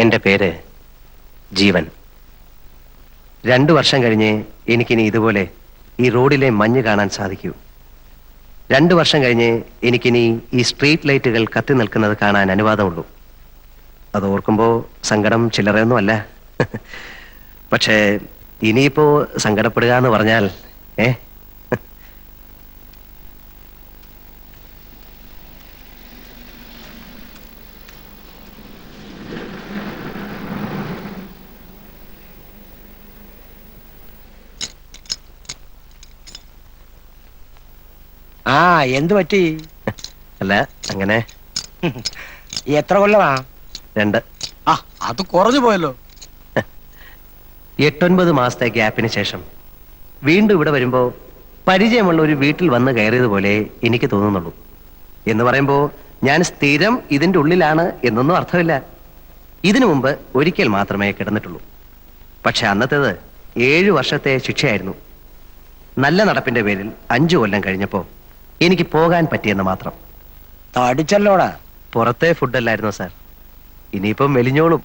എൻ്റെ പേര് ജീവൻ. 2 വർഷം കഴിഞ്ഞ് എനിക്കിനി ഇതുപോലെ ഈ റോഡിലെ മഞ്ഞ് കാണാൻ സാധിക്കൂ. 2 വർഷം കഴിഞ്ഞ് എനിക്കിനി ഈ സ്ട്രീറ്റ് ലൈറ്റുകൾ കത്തി നിൽക്കുന്നത് കാണാൻ അനുവാദമുള്ളൂ. അത് ഓർക്കുമ്പോൾ സങ്കടം ചില്ലറയൊന്നും അല്ല. പക്ഷേ ഇനിയിപ്പോ സങ്കടപ്പെടുക എന്ന് പറഞ്ഞാൽ ആ എന്ത് പറ്റി? അല്ല അങ്ങനെ. എത്ര കൊല്ലമാ? 2. ആ അത് കുറഞ്ഞു പോയല്ലോ. 8-9 മാസത്തെ ഗ്യാപ്പിന് ശേഷം വീണ്ടും ഇവിടെ വരുമ്പോ പരിചയമുള്ള ഒരു വീട്ടിൽ വന്ന് കയറിയതുപോലെ എനിക്ക് തോന്നുന്നുള്ളൂ. എന്ന് പറയുമ്പോ ഞാൻ സ്ഥിരം ഇതിന്റെ ഉള്ളിലാണ് എന്നൊന്നും അർത്ഥമില്ല. ഇതിനു മുമ്പ് ഒരിക്കൽ മാത്രമേ കിടന്നിട്ടുള്ളൂ. പക്ഷെ അന്നത്തേത് 7 വർഷത്തെ ശിക്ഷയായിരുന്നു. നല്ല നടപ്പിന്റെ പേരിൽ 5 കൊല്ലം കഴിഞ്ഞപ്പോ എനിക്ക് പോകാൻ പറ്റിയെന്ന് മാത്രം. തടിച്ചല്ലോടാ. പുറത്തെ ഫുഡല്ലായിരുന്നോ സാർ? ഇനിയിപ്പം മെലിഞ്ഞോളും.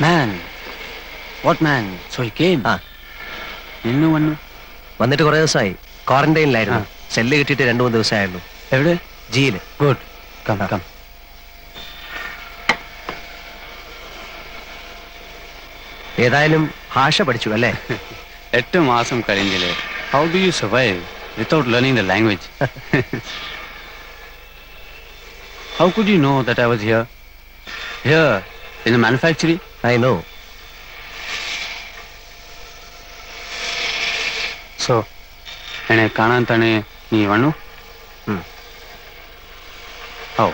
Man, what man? So he came. നിന്നു വന്നു. വന്നിട്ട് കുറേ ദിവസമായി. ക്വാറന്റൈനിലായിരുന്നു. സെല്ല് കിട്ടിയിട്ട് 2-3 ദിവസമായുള്ളൂ. എവിടെ? ജിയില്. ഗുഡ്. come, come. ഏതായാലും ഭാഷ പഠിച്ചു അല്ലേ? 8 മാസം കഴിഞ്ഞില്ലേ. How do you survive without learning the language? How could you know that I was here? Here, in the manufacturing? I know. So, എന്നെ കാണാൻ തന്നെ നീ വന്നു? How?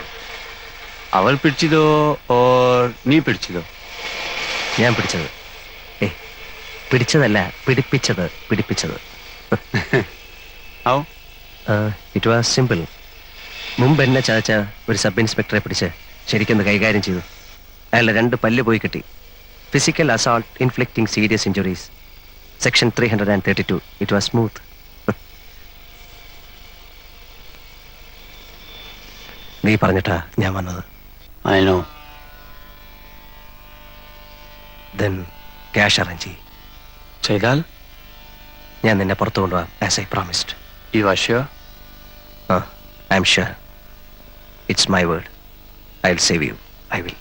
അവൾ പിടിച്ചതോ ഓർ നീ പിടിച്ചതോ? ഞാൻ പിടിച്ചത്. പിടിച്ചതല്ല, പിടിപ്പിച്ചത്. How? It was simple. മുമ്പ് എന്നെ ചതച്ച ഒരു സബ് ഇൻസ്പെക്ടറെ പിടിച്ച് ശരിക്കൊന്ന് കൈകാര്യം ചെയ്തു. അയാളുടെ 2 പല്ല് പോയി കിട്ടി. Physical assault inflicting serious injuries. Section 332. It was smooth. നീ പറഞ്ഞിട്ടാ ഞാൻ വന്നത്. I know. Then cash arrange ചെയ്യും. ചെയ്താൽ? ഞാൻ നിന്നെ പുറത്തു കൊണ്ടുപോകാം, as I promised. You are sure? I am sure. It's my word. I will save you. I will.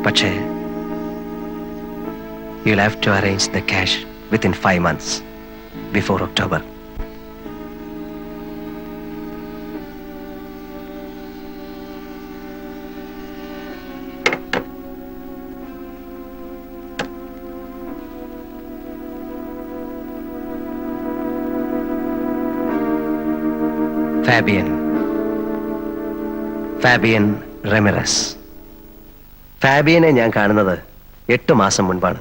പക്ഷേ you will have to arrange the cash within 5 months before October. Fabian Ramirez. ഫാബിയനെ ഞാൻ കാണുന്നത് 8 മാസം മുൻപാണ്.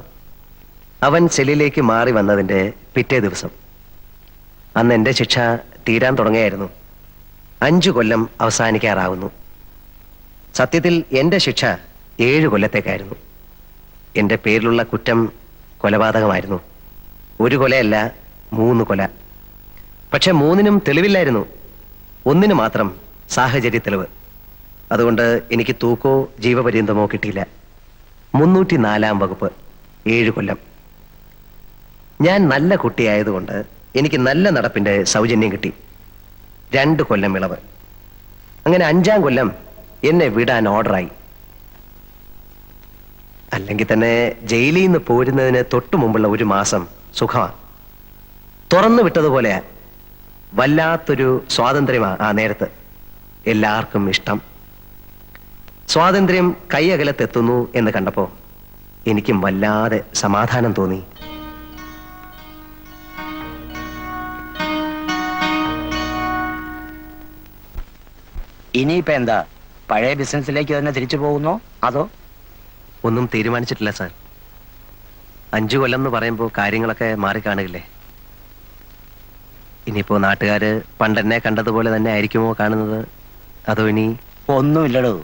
അവൻ സെല്ലിലേക്ക് മാറി വന്നതിൻ്റെ പിറ്റേ ദിവസം. അന്ന് എൻ്റെ ശിക്ഷ തീരാൻ തുടങ്ങിയായിരുന്നു. 5 കൊല്ലം അവസാനിക്കാറാവുന്നു. സത്യത്തിൽ എൻ്റെ ശിക്ഷ 7 കൊല്ലത്തേക്കായിരുന്നു. എൻ്റെ പേരിലുള്ള കുറ്റം കൊലപാതകമായിരുന്നു. 1 കൊലയല്ല, 3 കൊല. പക്ഷെ 3നും തെളിവില്ലായിരുന്നു. 1 മാത്രം സാഹചര്യ തെളിവ്. അതുകൊണ്ട് എനിക്ക് തൂക്കോ ജീവപര്യന്തമോ കിട്ടിയില്ല. 304-ാം വകുപ്പ്, 7 കൊല്ലം. ഞാൻ നല്ല കുട്ടിയായതുകൊണ്ട് എനിക്ക് നല്ല നടപ്പിന്റെ സൗജന്യം കിട്ടി. 2 കൊല്ലം ഇളവ്. അങ്ങനെ 5-ാം കൊല്ലം എന്നെ വിടാൻ ഓർഡറായി. അല്ലെങ്കിൽ തന്നെ ജയിലിൽ നിന്ന് പോരുന്നതിന് തൊട്ടു മുമ്പുള്ള 1 മാസം സുഖമാണ്. തുറന്നു വിട്ടതുപോലെ വല്ലാത്തൊരു സ്വാതന്ത്ര്യമാണ് ആ നേരത്ത്. എല്ലാവർക്കും ഇഷ്ടം. സ്വാതന്ത്ര്യം കൈയകലത്തെത്തുന്നു എന്ന് കണ്ടപ്പോ എനിക്കും വല്ലാതെ സമാധാനം തോന്നി. ഇനിയിപ്പോ എന്താ, പഴയ ബിസിനസ്സിലേക്ക് തന്നെ തിരിച്ചു പോകുന്നോ അതോ? ഒന്നും തീരുമാനിച്ചിട്ടില്ല സാർ. 5 കൊല്ലം എന്ന് പറയുമ്പോൾ കാര്യങ്ങളൊക്കെ മാറിക്കാണുകയില്ലേ. ഇനിയിപ്പോ നാട്ടുകാര് പണ്ടെന്നെ കണ്ടതുപോലെ തന്നെ ആയിരിക്കുമോ കാണുന്നത്, അതോ ഇനി? ഒന്നുമില്ലടോ,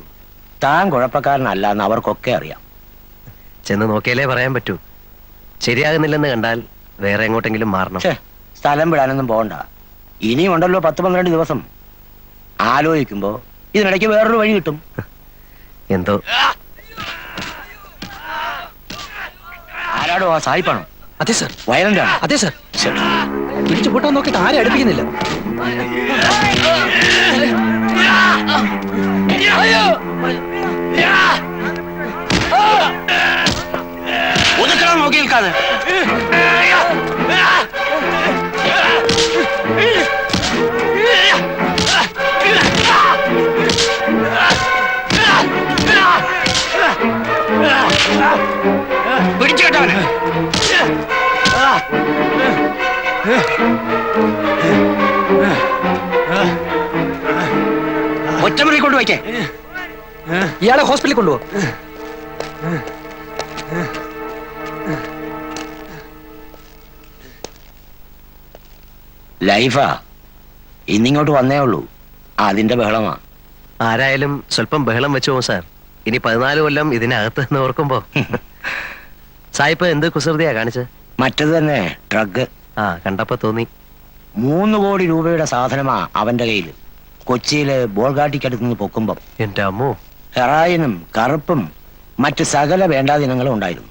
താൻ കുഴപ്പക്കാരനല്ല എന്ന് അവർക്കൊക്കെ അറിയാം. ചെന്ന് നോക്കിയാലേ പറയാൻ പറ്റൂ. ശരിയാകുന്നില്ലെന്ന് കണ്ടാൽ വേറെ എങ്ങോട്ടെങ്കിലും മാറണം. സ്ഥലം വിടാനൊന്നും പോകണ്ട. ഇനിയും ഉണ്ടല്ലോ 10-12 ദിവസം. ആലോചിക്കുമ്പോ ഇതിനിടയ്ക്ക് വേറൊരു വഴി കിട്ടും. എന്തോ. ആരാടോ? ആ സായിപ്പാണോ? അതെ സർ. വയലന്റ് ആണ്? അതെ സർ. പിടിച്ചു പൊട്ടാൻ നോക്കിയിട്ട് ആരെ അടുപ്പിക്കുന്നില്ല. ഒതുക്കണം, നോക്കി നിൽക്കാതെ. പിടിച്ചു കേട്ടവന്. ഒറ്റമുറി കൊണ്ടുവയ്ക്കേ. ഇയാളെ ഹോസ്പിറ്റലിൽ കൊണ്ടുപോകും. ലൈഫാ ഇന്നിങ്ങോട്ട് വന്നേ ഉള്ളൂ, അതിന്റെ ബഹളമാ. ആരായാലും സ്വല്പം ബഹളം വെച്ചു പോകും സാർ. ഇനി 14 കൊല്ലം ഇതിനകത്ത് എന്ന് ഓർക്കുമ്പോ. സായിപ്പ് എന്ത് കുസൃതിയാ കാണിച്ചത്? മറ്റത് തന്നെ, ഡ്രഗ്. കണ്ടപ്പോ തോന്നി. 3 കോടി രൂപയുടെ സാധനമാ അവന്റെ കയ്യില്. കൊച്ചിയില് ബോൾഗാട്ടിക്കടുത്ത് നിന്ന് പൊക്കുമ്പം എന്റെ അമ്മോ. ഹെറായിനും കറുപ്പും മറ്റ് സകല വേണ്ടാദിനങ്ങളും ഉണ്ടായിരുന്നു.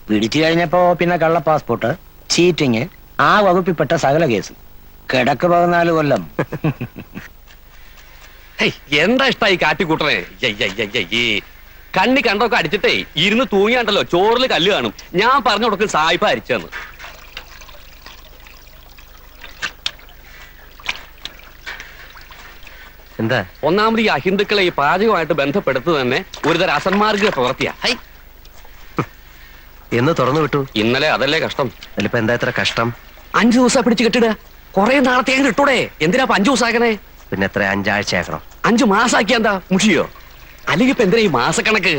പിടിച്ചു കഴിഞ്ഞപ്പോ പിന്നെ കള്ള പാസ്പോർട്ട്, ചീറ്റിങ്, ആ വകുപ്പിൽപ്പെട്ട സകല കേസ്. കിടക്ക് 14 കൊല്ലം. ഹേയ്, എന്താ ഇഷ്ടായി കാട്ടിക്കൂട്ടണേ? ഈ കണ്ണി കണ്ടൊക്കെ അടിച്ചിട്ടേ ഇരുന്ന് തൂങ്ങിയാണ്ടല്ലോ ചോറിൽ കല്ല് കാണും. ഞാൻ പറഞ്ഞു കൊടുക്കും സായിപ്പ അരിച്ചെന്ന്. എന്താ? ഒന്നാമത് ഈ അഹിന്ദുക്കളെ ഈ പാചകമായിട്ട് ബന്ധപ്പെടുത്തു തന്നെ ഒരുതരം അസന്മാർഗിക പ്രവൃത്തിയാ. ഹൈ, എന്ന് തുറന്നു വിട്ടു. ഇന്നലെ അതല്ലേ കഷ്ടം. അതിലിപ്പോ എന്താ ഇത്ര കഷ്ടം? 5 ദിവസം പിടിച്ച് കെട്ടിടുക. കുറെ നാളത്തെ അങ്ങനെ ഇട്ടൂടെ? എന്തിനാ 5 ദിവസം ആക്കണേ? പിന്നെ എത്ര 5 ആഴ്ച ആക്കണം? 5 മാസാക്കിയ എന്താ മുഷിയോ? അല്ലെങ്കിൽ ഇപ്പൊ എന്തിനാ ഈ മാസക്കണക്ക്?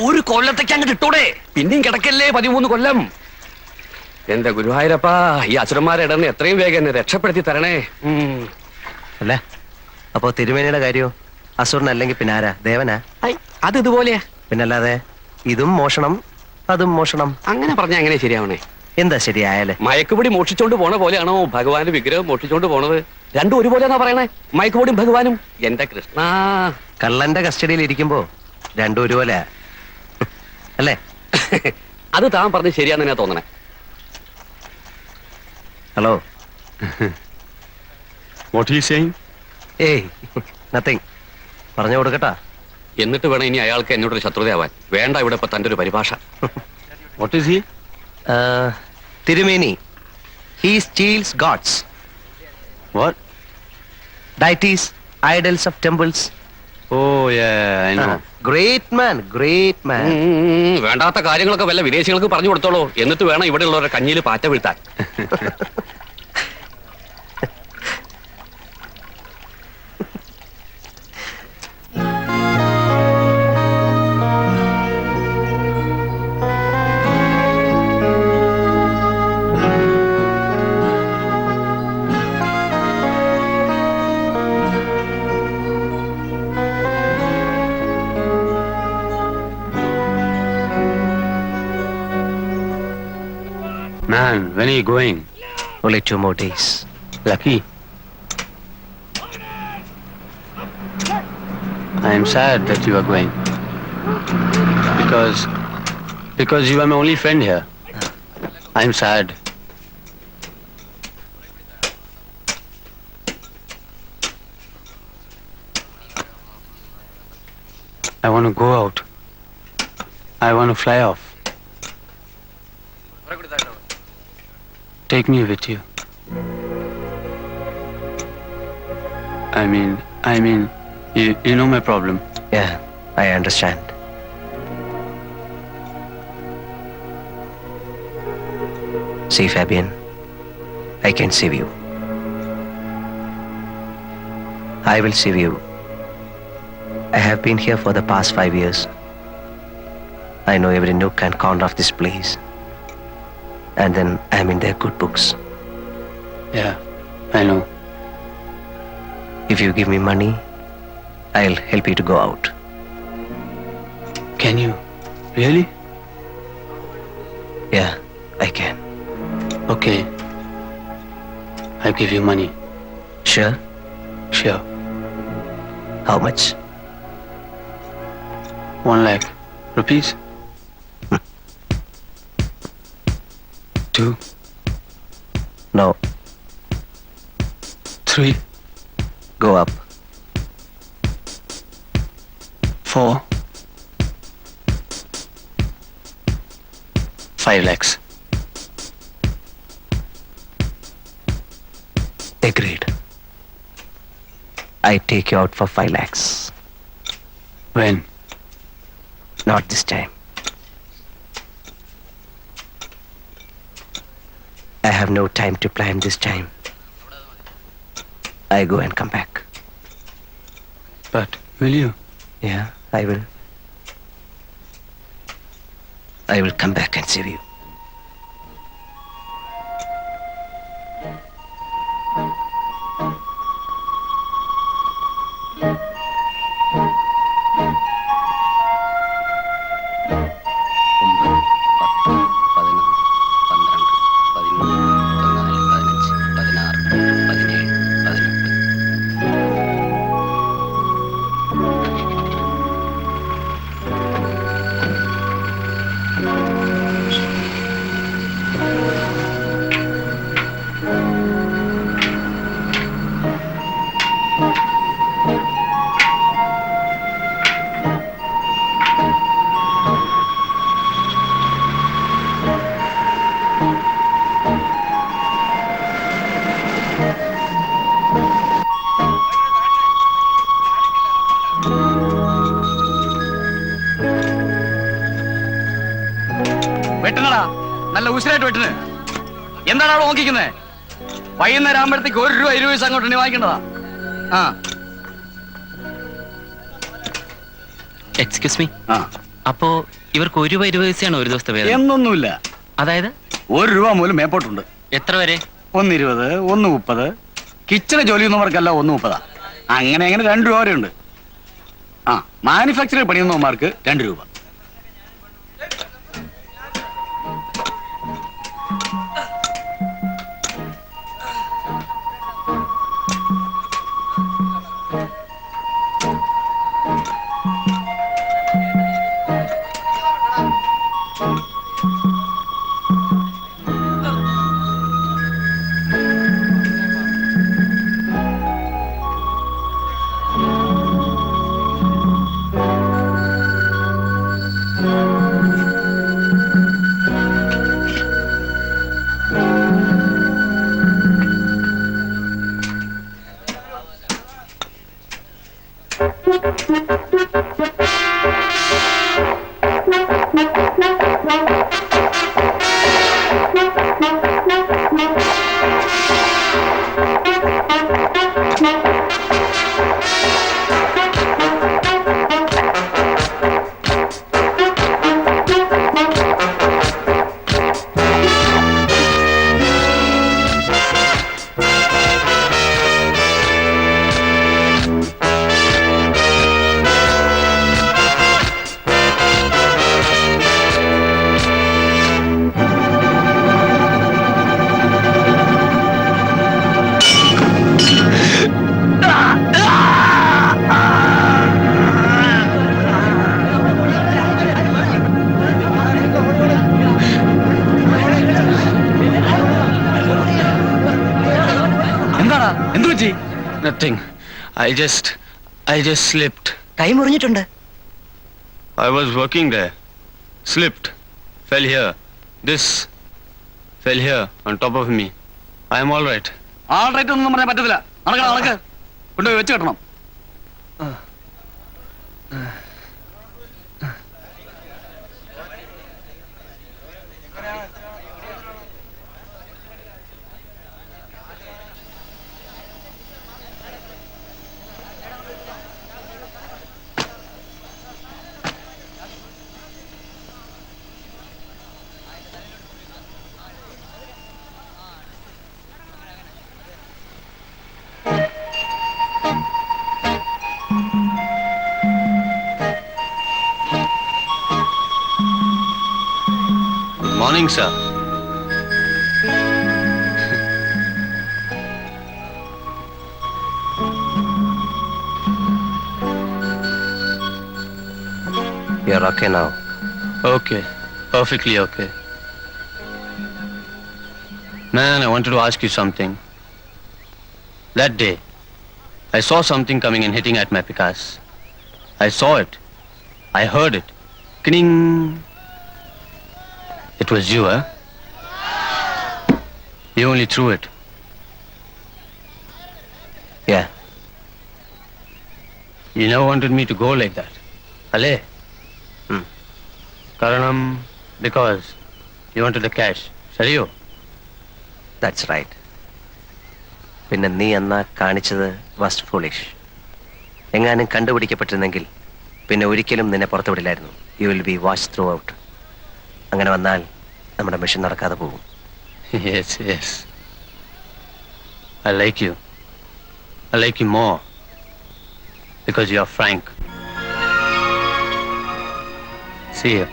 ഒരു കൊല്ലത്തേക്ക് അങ്ങോട്ട് ഇട്ടൂടെ? പിന്നെയും കിടക്കല്ലേ 13 കൊല്ലം. എന്റെ ഗുരുവായൂരപ്പാ, ഈ അസുരന്മാരെ ഇടന്ന് എത്രയും വേഗം എന്നെ രക്ഷപ്പെടുത്തി തരണേ. അല്ലേ? അപ്പോ തിരുമേനിയുടെ കാര്യോ? അസുരനല്ലെങ്കിൽ പിന്നെ ആരാ? ദേവനാ? അത് ഇതുപോലെയാ. പിന്നല്ലാതെ ഇതും മോഷണം അതും മോഷണം. അങ്ങനെ പറഞ്ഞ എങ്ങനെ ശരിയാവണേ? എന്താ ശരിയായാലേ? മയക്കുപൊടി മോഷിച്ചോണ്ട് പോണ പോലെയാണോ ഭഗവാന്റെ വിഗ്രഹം മോഷിച്ചോണ്ട് പോണത്? രണ്ടും ഒരുപോലെയാണോ പറയണേ? മയക്കുപൊടിയും ഭഗവാനും. എന്റെ കൃഷ്ണ, കള്ളന്റെ കസ്റ്റഡിയിൽ ഇരിക്കുമ്പോ രണ്ടും ഒരുപോലെ അല്ലേ? അത് താൻ പറഞ്ഞ് ശരിയാന്ന് ഞാൻ തോന്നണേ. Hello. What are you saying? ഏയ്, നത്തിങ്. പറഞ്ഞു കൊടുക്കട്ടാ. എന്നിട്ട് വേണം ഇനി അയാൾക്ക് എന്നോടൊരു ശത്രുതയാവാൻ. വേണ്ട ഇവിടെ ഇപ്പൊ തന്റെ ഒരു പരിഭാഷ. What is he? തിരുമേനി, he steals gods, What? deities, idols of temples. Oh, yeah, I know. Great man, great man. വേണ്ടാത്ത കാര്യങ്ങളൊക്കെ വല്ല വിദേശികൾക്ക് പറഞ്ഞു കൊടുത്തോളൂ. എന്നിട്ട് വേണം ഇവിടെ ഉള്ളവരുടെ കഞ്ഞിയിൽ പാറ്റ വീഴ്ത്താൻ. Man, when are you going? Only 2 more days. Lucky. I am sad that you are going. Because you are my only friend here. I am sad. I want to go out. I want to fly off. Take me with you. I mean, you know my problem. Yeah, I understand. See, Fabian, I can save you. I will save you. I have been here for the past 5 years. I know every nook and corner of this place. And then I'm in their good books. Yeah, I know. If you give me money, I'll help you to go out. Can you? Really? Yeah, I can. Okay. I'll give you money. Sure? Sure. How much? 1 lakh rupees. 2, No. 3, Go up. 4, 5 lakhs. Agreed. I take you out for 5 lakhs. When? Not this time. I have no time to plan this time. I go and come back. But will you? Yeah, I will. I will come back and save you. വെട്ടണടാ, നല്ല ഉസിരായിട്ട് വെട്ടണ്. എന്താണ് അവിടെ നോക്കിക്കുന്നേ? വൈകുന്നേരം ആകുമ്പോഴത്തേക്ക് 1 രൂപ 20 പൈസ അങ്ങോട്ട് വാങ്ങിക്കേണ്ടതാ. ആ excuse me, ആ അപ്പോ ഇവർക്ക് 1 രൂപ 20 പൈസയാണ് ഒരു ദിവസത്തെ വേതനം? എന്നൊന്നുമില്ല. അതായത് 1 രൂപ മൂലം മേപ്പോട്ടുണ്ട്. എത്ര വരെ? 1.20, 1.30. കിച്ചണ് ജോലി ചെയ്യുന്നവർക്കല്ല 1.30. അങ്ങനെ 2 രൂപ വരെ ഉണ്ട്. ആ മാനുഫാക്ചറിൽ പണിയുന്നവന്മാർക്ക് 2 രൂപ. Nothing. I just slipped. കൈ മുറിഞ്ഞിട്ടുണ്ട്. I was working there. Slipped. Fell here. This fell here on top of me. I am all right. All right ഒന്നും പറയാൻ പറ്റത്തില്ല. നടക്ക് കൊണ്ടുപോയി വെച്ച് കെട്ടണം. Morning, sir. You're okay now. Okay. Perfectly okay. Man, I wanted to ask you something. That day, I saw something coming and hitting at my Picasso. I saw it. I heard it. Kning. It was you, huh? You only threw it. Yeah. You never wanted me to go like that. Ale? Karanam, because you wanted the cash. Shariyo? That's right. പിന്നെ നീ എന്നാ കാണിച്ചത് was foolish. എങ്ങാനും കണ്ടുപിടിക്കപ്പെട്ടിരുന്നെങ്കിൽ പിന്നെ ഒരിക്കലും നിന്നെ പുറത്തു വിടില്ലായിരുന്നു. You will be watch throughout. അങ്ങനെ വന്നാൽ നമ്മുടെ മിഷൻ നടക്കാതെ പോകും. Yes, yes. I like you. I like you more because you are frank. See you.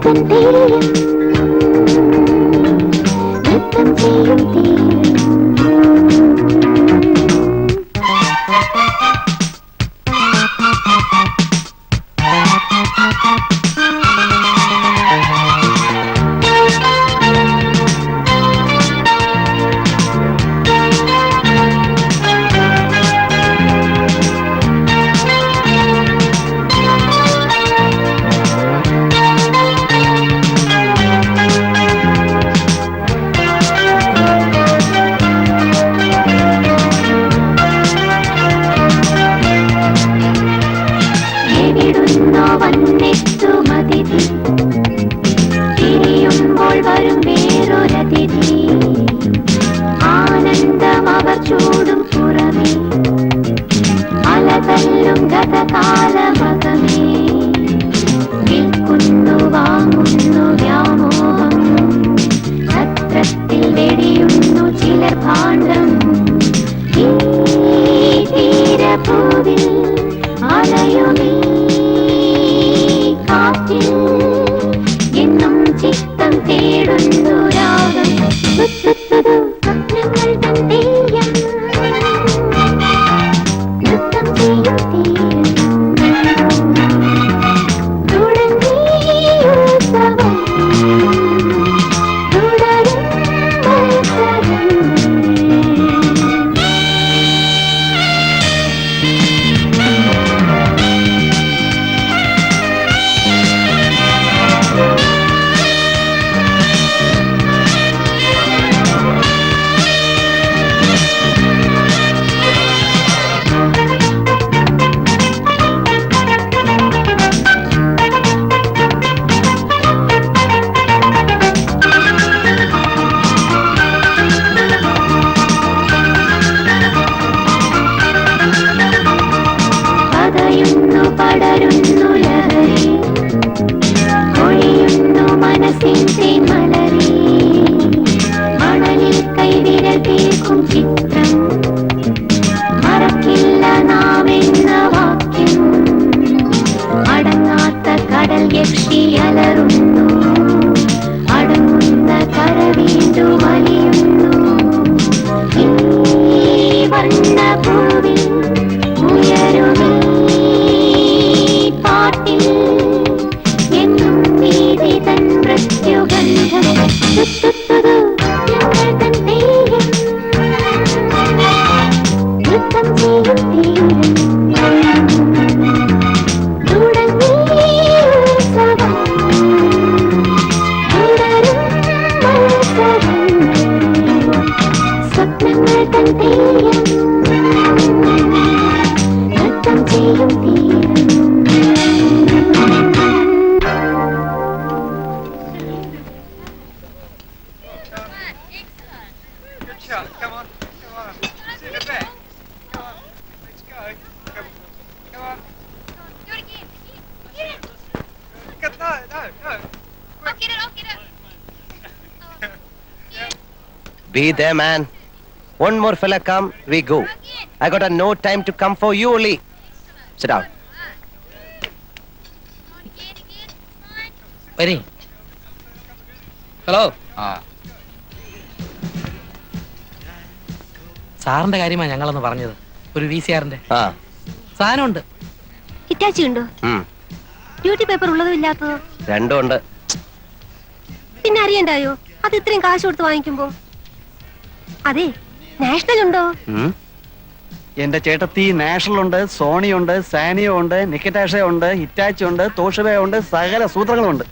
തൻ തീരം നൃത്തം ചെയ്യും തീരം വന്നെത്തുമതിഥി തിരിയുമ്പോൾ വരും വേറൊരതിഥി ആനന്ദം അവർ ചൂടും പുറമേ അലതല്ലും ഗതകാലമകമേ വിൽക്കുന്നു വാങ്ങുന്നു വ്യാമോഹം ഛത്രത്തിൽ വെടിയുന്നു ചിലർ ഭാണ്ഡം ഈ തീരഭൂവിൽ അലയുമീ കാറ്റിൽ എന്നും ചിത്തം തേടുന്നു രാഗം സ്വപ്നങ്ങൾ തൻ തെയ്യം നൃത്തം ചെയ്യും തീരം തുടങ്ങി ഉത്സവം തുടരും മത്സരം പടരുന്നു ലഹരി ഒഴിയുന്നു മനസ്സിൻ തേന്മലരി മണലിൽ കൈവിരൽ തീർക്കും ചിത്രം മറക്കില്ല നാമെന്ന വാക്യം അടങ്ങാത്ത കടൽ യക്ഷി അലറുന്നു അടങ്ങുന്ന കര വീണ്ടും വലിയുന്നു ഈ വർണ്ണഭൂവിൽ ഉയരുമീ പാട്ടിൽ എന്നും നീതി തൻ മൃത്യുഗന്ധം ഞങ്ങൾ തൻ തെയ്യം നൃത്തം ചെയ്യും തീരം തുടങ്ങി ഉത്സവം തുടരും മത്സരം സ്വപ്നങ്ങൾ തൻ തെയ്യം നൃത്തം ചെയ്യും തീരം Be there, man. One more fella come, we go. I got no time to come for you only. Sit down. വരി. ഹലോ സാറിന്റെ കാര്യമാണ് ഞങ്ങളൊന്ന് പറഞ്ഞത്. ഒരു VCRന്റെ Ah. സാധനമുണ്ട്. ഹിറ്റാച്ചി ഉണ്ടോ? ഡ്യൂട്ടി പേപ്പർ ഉള്ളതും ഇല്ലാത്തതോ? രണ്ടും ഉണ്ട്. പിന്നെ അറിയണ്ടായോ അത് ഇത്രയും കാശ് കൊടുത്ത് വാങ്ങിക്കുമ്പോ? അതെ, നാഷണൽ ഉണ്ടോ? എന്റെ ചേട്ടത്തി നാഷണൽ ഉണ്ട്, സോണി ഉണ്ട്, സാനിയോ ഉണ്ട്, നിക്കറ്റാഷ ഉണ്ട്, ഹിറ്റാച്ചി ഉണ്ട്, തോഷിബ ഉണ്ട്, സകല സൂത്രങ്ങളും ഉണ്ട്.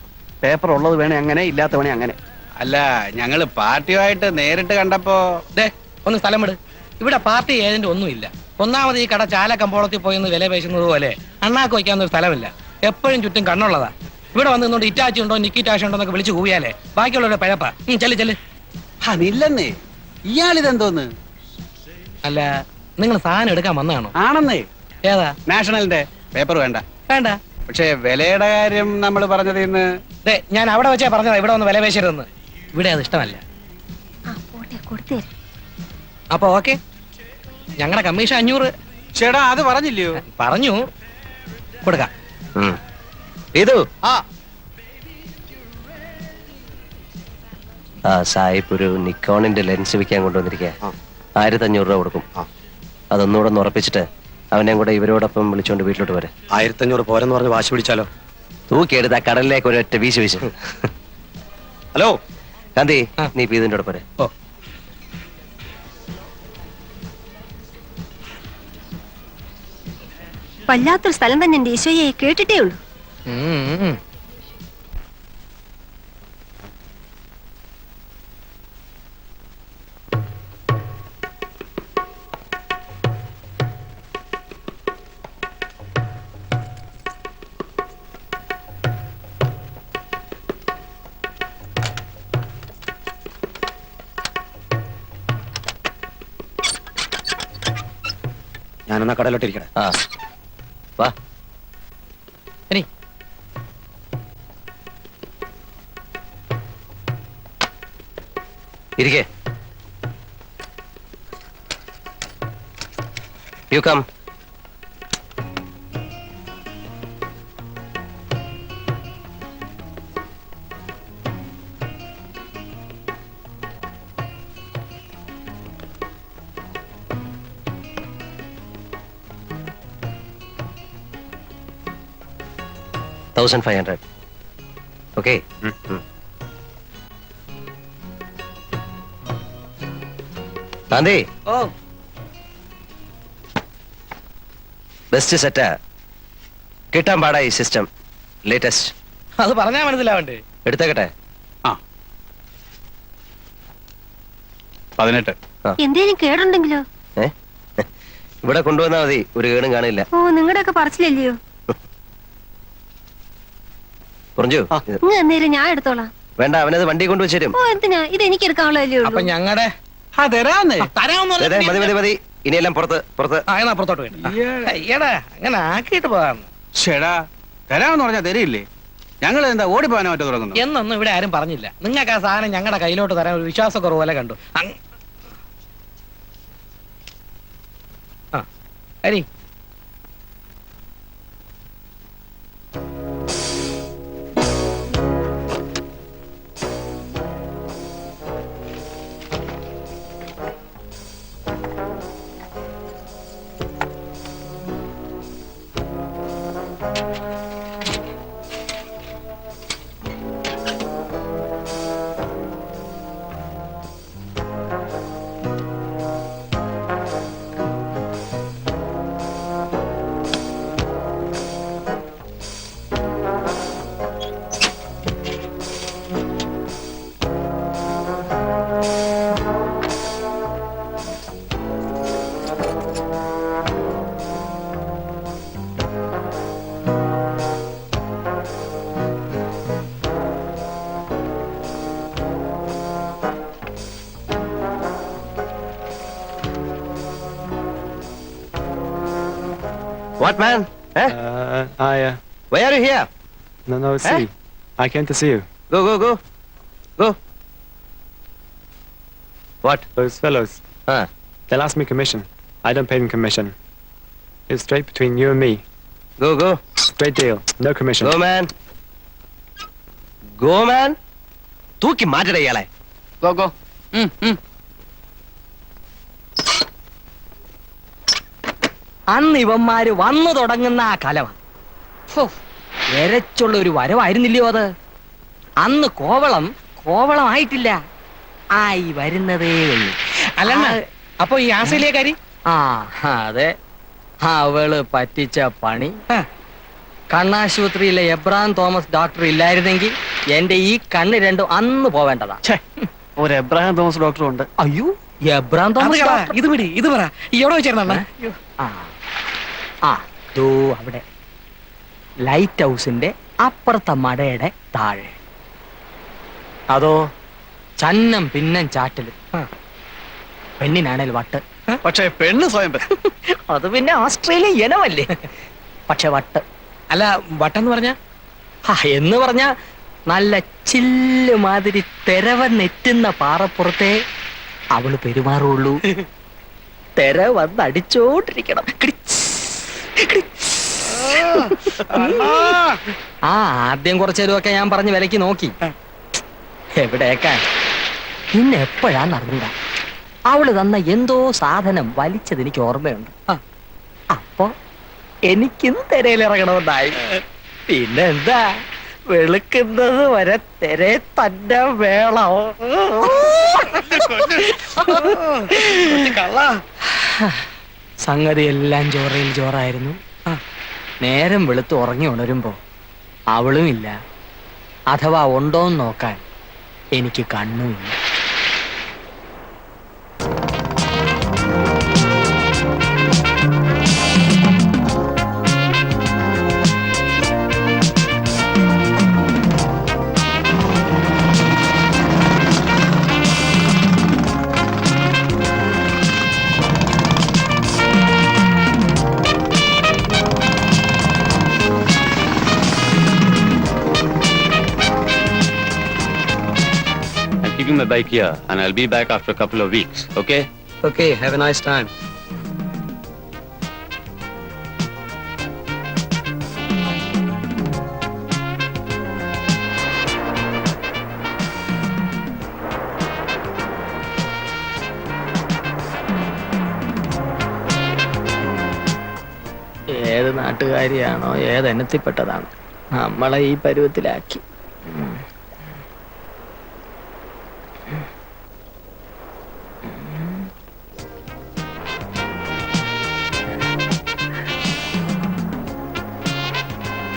പേപ്പർ ഉള്ളത് വേണേ അങ്ങനെ, ഇല്ലാത്ത വേണേ അങ്ങനെ. അല്ല, ഞങ്ങള് പാർട്ടിയുമായിട്ട് നേരിട്ട് കണ്ടപ്പോ ഒന്ന് സ്ഥലം വിട്. ഇവിടെ പാർട്ടി ഏജന്റ് ഒന്നുമില്ല. ഒന്നാമത് ഈ കട ചാല കമ്പോളത്തിൽ പോയെന്ന് വില പേശുന്നത് പോലെ അണ്ണാക്ക് വയ്ക്കാവുന്ന ഒരു സ്ഥലമില്ല. എപ്പോഴും ചുറ്റും കണ്ണുള്ളതാ. ഇവിടെ വന്ന് നിന്നോണ്ട് ഇറ്റാച്ചി ഉണ്ടോ നിക്കിറ്റാഷ ഉണ്ടോ എന്നൊക്കെ വിളിച്ചു കൂവിയാലേ ബാക്കിയുള്ളവരുടെ പഴപ്പാ. ചെല്ല് ചെല്ല്. അതില്ലെന്നേ, ഇയാളിതെന്തോന്ന്? അല്ല, നിങ്ങൾ സാധനം എടുക്കാൻ വന്നതാണോ? ആണെന്നേ. ഏതാ? നാഷണലിന്റെ പേപ്പർ വേണ്ട. വേണ്ട. പക്ഷേ വിലയുടെ കാര്യം നമ്മൾ പറഞ്ഞത് ഇന്ന് ഞാൻ അവിടെ വെച്ചാ പറഞ്ഞതാ ഇവിടെ ഒന്ന് വില പേശരുതെന്ന്. ഇവിടെ അത് ഇഷ്ടമല്ല. പോട്ടെ, കൊടുത്തേ. അപ്പൊ ഓക്കെ, ഞങ്ങളുടെ കമ്മീഷൻ 500. ചേട്ടാ അത് പറഞ്ഞില്ലയോ? പറഞ്ഞു കൊടുക്കാം. ഇതു ആ സായിപ്പ് ഒരു നിക്കോണിന്റെ ലെൻസ് വിൽക്കാൻ കൊണ്ടുവന്നിരിക്കുക. 1500 രൂപ കൊടുക്കും. അതൊന്നുകൂടെ ഒന്ന് ഉറപ്പിച്ചിട്ട് അവനെ കൂടെ ഇവരോടൊപ്പം വിളിച്ചോണ്ട് വീട്ടിലോട്ട് വരെ. 1500 പോരെന്ന് പറഞ്ഞ് വാശി പിടിച്ചാലോ? തൂക്കിയെടുത്ത് ആ കടലിലേക്ക് ഒരൊറ്റ വീശ് വീശ്. ഹലോ കാന്തി, നീ ഇപ്പൊ ഇതിന്റെ കൂടെ പോരെ. ഓ വല്ലാത്തൊരു സ്ഥലം തന്നെ എന്റെ ഈശോയെ, കേട്ടിട്ടേ ഉള്ളൂ. ഞാനെന്നാ കടയിലോട്ട് ഇരിക്കട്ടെ. ആ വാ. ഇനി ഇരിക്കേ. You come. $1,500. Okay. ഗാന്ധി, ഓ ബെസ്റ്റ് സെറ്റാ. കിട്ടാൻ പാടാ ഈ സിസ്റ്റം. ലേറ്റസ്റ്റ്. അത് പറഞ്ഞാ മനസ്സിലാവണ്ടേ? എടുത്തേക്കട്ടെ. 18. എന്തേലും കേടുണ്ടെങ്കിലോ? ഏ ഇവിടെ കൊണ്ടുവന്നാ മതി, ഒരു കേടും കാണില്ല. ഓ, നിങ്ങളുടെ ഒക്കെ പറച്ചില്ലല്ലയോ? പറഞ്ഞു ഇങ്ങ് എന്നേരം ഞാൻ എടുത്തോളാം. വേണ്ട, അവനത് വണ്ടി കൊണ്ടുവച്ചു. ഓ, എന്തിനാ? ഇത് എനിക്ക് എടുക്കാനുള്ളതല്ലേ അപ്പൊ ഉള്ളൂ. ഞങ്ങളുടെ മതി മതി. ഇനിയെല്ലാം പുറത്ത് പുറത്ത്. പുറത്തോട്ട് അയ്യടാ, അങ്ങനെ ആക്കിയിട്ട് പോകാന്ന് ചേടാ, തരാമെന്ന് പറഞ്ഞാൽ തരില്ലേ? ഞങ്ങൾ എന്താ ഓടിപ്പോകാനോ മറ്റോ തുടങ്ങുന്നു? എന്നൊന്നും ഇവിടെ ആരും പറഞ്ഞില്ല. നിങ്ങൾക്ക് ആ സാധനം ഞങ്ങളുടെ കയ്യിലോട്ട് തരാൻ ഒരു വിശ്വാസക്കുറവ് പോലെ കണ്ടു. അരി What man? Eh? Why are you here? No, see. I came to see you. Go. Go. What? Those fellows, they'll ask me commission. I don't pay them commission. It's straight between you and me. Go. Straight deal. No commission. Go man. Go man. തൂക്കി മാറ്റട ഇയാളെ. Go. അന്ന് ഇവന്മാര് വന്നു തുടങ്ങുന്ന ആ കലവ എരച്ചുള്ള ഒരു വരവായിരുന്നില്ലയോ അത്? അന്ന് കോവളമായിട്ടില്ല, ആയി വരുന്നതേ ഉള്ളൂ. അല്ല, അപ്പൊ ഈ ആസയിലേക്കാരി? ആ അതെ, അവള് പറ്റിച്ച പണി. കണ്ണാശുപത്രിയിലെ എബ്രാം തോമസ് ഡോക്ടർ ഇല്ലായിരുന്നെങ്കിൽ എന്റെ ഈ കണ്ണ് രണ്ടും അന്ന് പോവേണ്ടതാ. ഒരു എബ്രാഹിം തോമസ് ഡോക്ടറും ഉണ്ട്. അയ്യോ, എബ്രാം തോമസ് ഡോക്ടർ? ഇത് പറ എവിടെ വെച്ചിരുന്ന? ദോ അവിടെ ലൈറ്റ് ഹൗസിന്റെ അപ്പുറത്തെ മടയുടെ താഴെ. അതോ ചന്നം പിന്നം ചാറ്റല്, പെണ്ണിനാണേൽ വട്ട്. പക്ഷേ പെണ്ണ് സ്വയം അത് പിന്നെ ഓസ്ട്രേലിയ ഇനമല്ലേ. പക്ഷെ വട്ട്. അല്ല, വട്ടെന്ന് പറഞ്ഞ എന്ന് പറഞ്ഞ നല്ല ചില്ല് മാതിരി തെരവന്നെറ്റുന്ന പാറപ്പുറത്തെ അവള് പെരുമാറുള്ളൂ. തെര വന്നടിച്ചോണ്ടിരിക്കണം. ആദ്യം കുറച്ചേരുമൊക്കെ ഞാൻ പറഞ്ഞ് വിലക്ക് നോക്കി. എവിടേക്കാ പിന്നെ എപ്പോഴാ നടന്നില്ല അവള് തന്ന എന്തോ സാധനം വലിച്ചത് എനിക്ക് ഓർമ്മയുണ്ട് അപ്പൊ എനിക്കും തിരയിലിറങ്ങണമെന്നായി പിന്നെന്താ വെളുക്കുന്നത് വരെ തിരെ തന്നെ വേണം സംഗതി എല്ലാം ചോറയിൽ ചോറായിരുന്നു നേരം വെളുത്ത് ഉറങ്ങി ഉണരുമ്പോ അവളും ഇല്ല അഥവാ ഉണ്ടോന്ന് നോക്കാൻ എനിക്ക് കണ്ണുമില്ല. Keeping my bike here, and I'll be back after a couple of weeks. Okay? Okay, have a nice time. ഏത് നാട്ടുകാരിയാണോ ഏത് ഇനത്തിൽപ്പെട്ടതാണ് നമ്മളെ ഈ പരുവത്തിലാക്കി.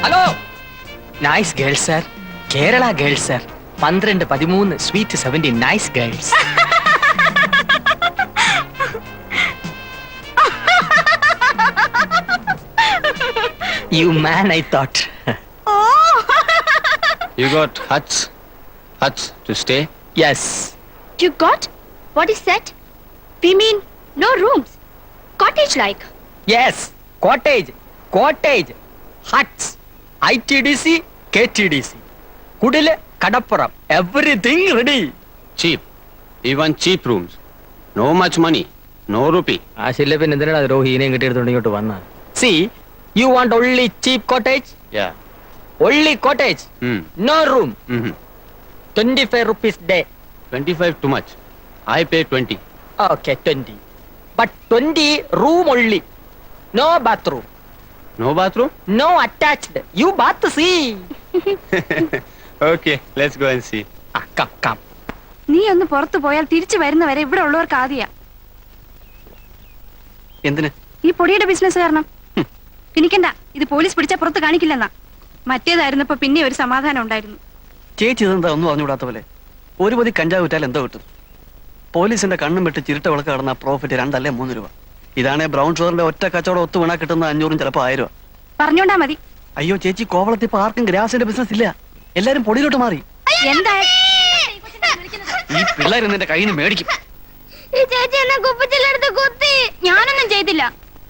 Hello nice girls sir, Kerala girls sir, 12, 13, sweet 17, nice girls. You man, I thought. You got huts? Huts to stay? Yes. You got? What is that? We mean no rooms. Cottage like. Yes. Cottage. Cottage. Huts. ITDC. KTDC. Kudile. Kadappuram. Everything ready. Cheap. Even cheap rooms. No much money. No rupee. ആശില്ല പിന്നെ എന്തിനാ രോഹിനെയും കിട്ടിയെടുത്തോണ്ട് ഇങ്ങോട്ട് വന്ന? See, you want only cheap cottage? Yeah. Only cottage. No room. 25 rupees day. 25 too much. I pay 20. Okay, 20. But 20 room only. No bathroom. No bathroom? No attached. You bath see. Okay, let's go and see. Come, come. നീ ഒന്ന് പുറത്തു പോയാൽ തിരിച്ചു വരുന്നവരെ ഇവിടെ ഉള്ളവർക്ക് ആദ്യ എന്തിന്? ഈ പൊടിയുടെ ബിസിനസ് കാരണം. എനിക്കണ്ട, ഇത് പോലീസ് പിടിച്ചാൽ പുറത്ത് കാണിക്കില്ലെന്നാ. മറ്റേതായിരുന്നപ്പോ പിന്നെ ഒരു സമാധാനം ഉണ്ടായിരുന്നു. ചേച്ചി ഇതെന്താ ഒന്നും അറിഞ്ഞുകൂടാത്ത പോലെ? ഒരു പൊതി കഞ്ചാവ് വിറ്റാൽ എന്തോ കിട്ടും? പോലീസിന്റെ കണ്ണും വിട്ട് ചിരട്ട വിളക്ക് കടന്ന പ്രോഫിറ്റ് 2 അല്ലേ 3 രൂപ. ഇതാണേ ബ്രൗൺ ഷുഗറിന്റെ ഒറ്റ കച്ചവടം ഒത്തു വീണാ കിട്ടുന്ന 500 ചിലപ്പോ 1000 രൂപ. പറഞ്ഞോണ്ടാ മതി. അയ്യോ ചേച്ചി, കോവളത്തിൽ ഇപ്പൊ ആർക്കും ഗ്രാസിന്റെ ബിസിനസ് ഇല്ല. എല്ലാരും പൊടിയിലോട്ട് മാറി. എന്താ ഈ പിള്ളേർ നിന്റെ കയ്യിൽ നിന്ന് മേടിക്കും. ഈ ചേച്ചി എന്നെ കുപ്പിച്ചില്ലെടുത്ത് കുത്തി. ഞാനൊന്നും ചെയ്തില്ല.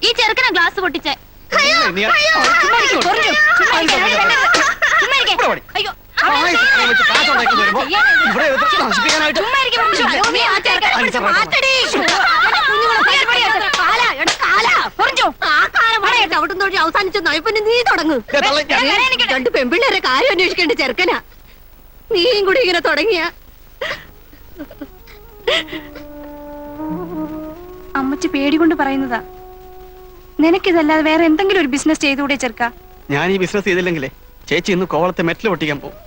ഈ ചെറുക്കനെ ഗ്ലാസ് പൊട്ടിച്ചേ. അവസാനിച്ചു നയപ്പിന് നീ തുടങ്ങും. 2 പെൺപിള്ളേരെ കാര്യം അന്വേഷിക്കേണ്ട ചെറുക്കനാ. നീയും കൂടി ഇങ്ങനെ തുടങ്ങിയ. അമ്മച്ചി പേടികൊണ്ട് പറയുന്നതാ. നിനക്കിതല്ലാതെ വേറെ എന്തെങ്കിലും ഒരു ബിസിനസ് ചെയ്തുകൂടെ ചെറുക്ക? ഞാൻ ഈ ബിസിനസ് ചെയ്തില്ലെങ്കിലേ ചേച്ചി ഇന്ന് കോവളത്തെ മെറ്റൽ പൊട്ടിക്കാൻ പോകും.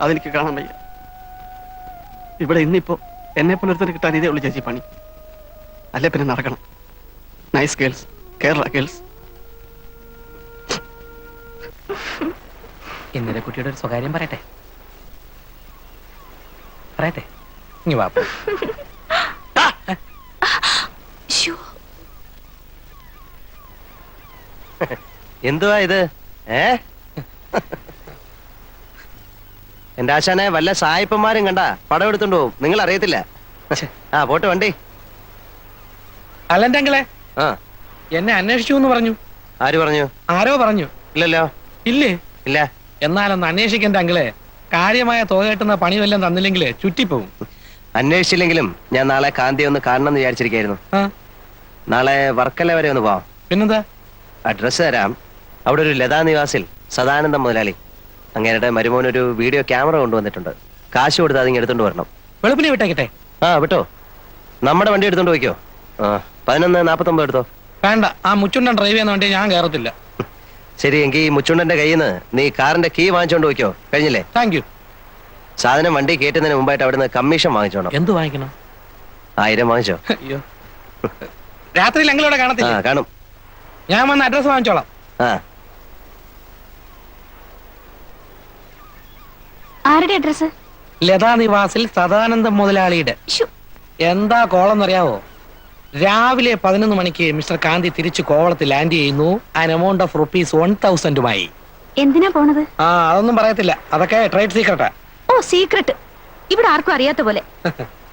അതെനിക്ക് കാണാൻ വയ്യ. ഇവിടെ ഇന്നിപ്പോ എന്നെ പുലർത്തിന് കിട്ടാൻ ഇതേ ഉള്ളു ചേച്ചി പണി. അല്ലെ പിന്നെ നടക്കണം. Nice girls, Kerala girls. ഇന്നലെ കുട്ടിയുടെ ഒരു സ്വകാര്യം പറയട്ടെ. പറയട്ടെ. ഇനി വാ. എന്തുവാ ഇത്? എന്റെ ആശാനെ വല്ല സായിപ്പന്മാരും കണ്ട പടം എടുത്തോണ്ട് പോവും. നിങ്ങൾ അറിയത്തില്ല. ആ പോട്ടെ വണ്ടി. അല്ലെങ്കിലേ ആ എന്നെ അന്വേഷിച്ചു എന്ന് പറഞ്ഞു. ആര് പറഞ്ഞു? ആരോ പറഞ്ഞു. ഇല്ലല്ലോ. ഇല്ലേ? ഇല്ല. എന്നാലൊന്ന് അന്വേഷിക്കണ്ട അങ്കിളെ. കാര്യമായ തുക കിട്ടുന്ന പണി വല്ലതും തന്നില്ലെങ്കിലേ ചുറ്റിപ്പോവും. അന്വേഷിച്ചില്ലെങ്കിലും ഞാൻ നാളെ കാന്തി ഒന്ന് കാണണം എന്ന് വിചാരിച്ചിരിക്കായിരുന്നു. നാളെ വർക്കല വരെ ഒന്ന് പോവാം. പിന്നെന്താ? അഡ്രസ് തരാം. അവിടെ ഒരു ലതാ നിവാസിൽ സദാനന്ദം മുതലാളി അങ്ങേരുടെ മരുമോനൊരു വീഡിയോ ക്യാമറ കൊണ്ടുവന്നിട്ടുണ്ട്. കാശ് കൊടുത്ത് അതിങ്ങ് എടുത്തോണ്ട് വരണം. വെളുപ്പിനെ വിട്ടേക്കട്ടെ. ആ വിട്ടോ, നമ്മുടെ വണ്ടി എടുത്തോണ്ട് പോയിക്കോ. 11:49 എടുത്തോ. വേണ്ട, ആ മുച്ചുണ്ടൻ ഡ്രൈവ് ചെയ്യുന്ന വണ്ടി ഞാൻ കയറത്തില്ല. ശരി, എങ്കിൽ ഈ മുച്ചുണ്ടന്റെ കയ്യിൽ നിന്ന് നീ കാറിന്റെ കീ വാങ്ങിച്ചോണ്ട് പോയിക്കോ. കഴിഞ്ഞില്ലേ? Thank you. സാധനം വണ്ടി കയറ്റുന്നതിന് മുമ്പായിട്ട് അവിടുന്ന് കമ്മീഷൻ വാങ്ങിച്ചോണം. എന്ത് വാങ്ങിക്കണം? 1000 വാങ്ങിച്ചോ. അയ്യോ, രാത്രിയിൽ എങ്കിലൂടെ ആ കാണത്തില്ല. കാണും. ഞാൻ വന്ന് അഡ്രസ് വാങ്ങിച്ചോളാം. ആ ആരുടെ അഡ്രസ്? ലതാ നിവാസിൽ സദാനന്ദം മുതലാളിയുടെ. എന്താ കോളെന്നറിയാവോ? രാവിലെ 11 മണിക്ക് മിസ്റ്റർ കാന്തി തിരിച്ചു കോവളത്തിൽ ലാൻഡ് ചെയ്യുന്നു. ആൻ എമൗണ്ട് ഓഫ് ₹1000 എന്തിനാ പോണത്? ആ, അതൊന്നും പറയത്തില്ല, അതൊക്കെ ട്രേഡ് സീക്രട്ടാ. ഓ, സീക്രട്ട്. ഇവിടെ ആർക്കും അറിയാത്ത പോലെ.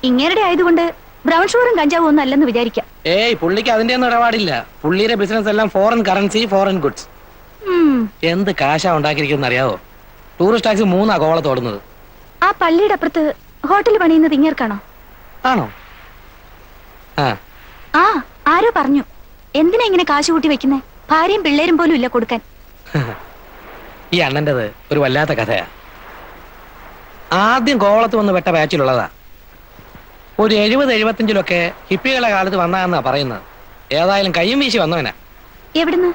ഇങ്ങേരുടെ ആയതുകൊണ്ട് ബ്രൗൺ ഷുഗറും കഞ്ചാവും ഒന്നും അല്ലെന്ന് വിചാരിക്കാം. ഏയ്, പുള്ളിക്ക് അതിന്റെ ഒന്നും ഇടപാടില്ല. പുള്ളിയുടെ ബിസിനസ് എല്ലാം ഫോറിൻ കറൻസി, ഫോറിൻ ഗുഡ്സ്. എന്ത് കാശാ ഉണ്ടാക്കിയിരിക്കുന്ന അറിയാവോ? ടൂറിസ്റ്റ് ടാക്സി 3 കോവളത്ത് ഓടുന്നത്. ആ പള്ളിയുടെ അപ്പുറത്ത് ഹോട്ടൽ പണിയുന്നത് ഇങ്ങേർക്കാണോ? ആണോ? ആ, ആ, ആരോ പറഞ്ഞു. എന്തിനാ ഇങ്ങനെ കാശ് കൂട്ടി വെക്കുന്നേ? ഭാര്യയും പിള്ളേരും പോലും ഇല്ല കൊടുക്കാൻ. ഈ അണ്ണൻ്റെത് ഒരു വല്ലാത്ത കഥയാ. ആദ്യം കോവളത്ത് വന്ന് വെട്ട ബാച്ചിലുള്ളതാ. ഒരു 70-75 ഹിപ്പികളുടെ കാലത്ത് വന്നാന്നാ പറയുന്നത്. ഏതായാലും കയ്യും വീശി വന്നവനാ. എവിടുന്ന്?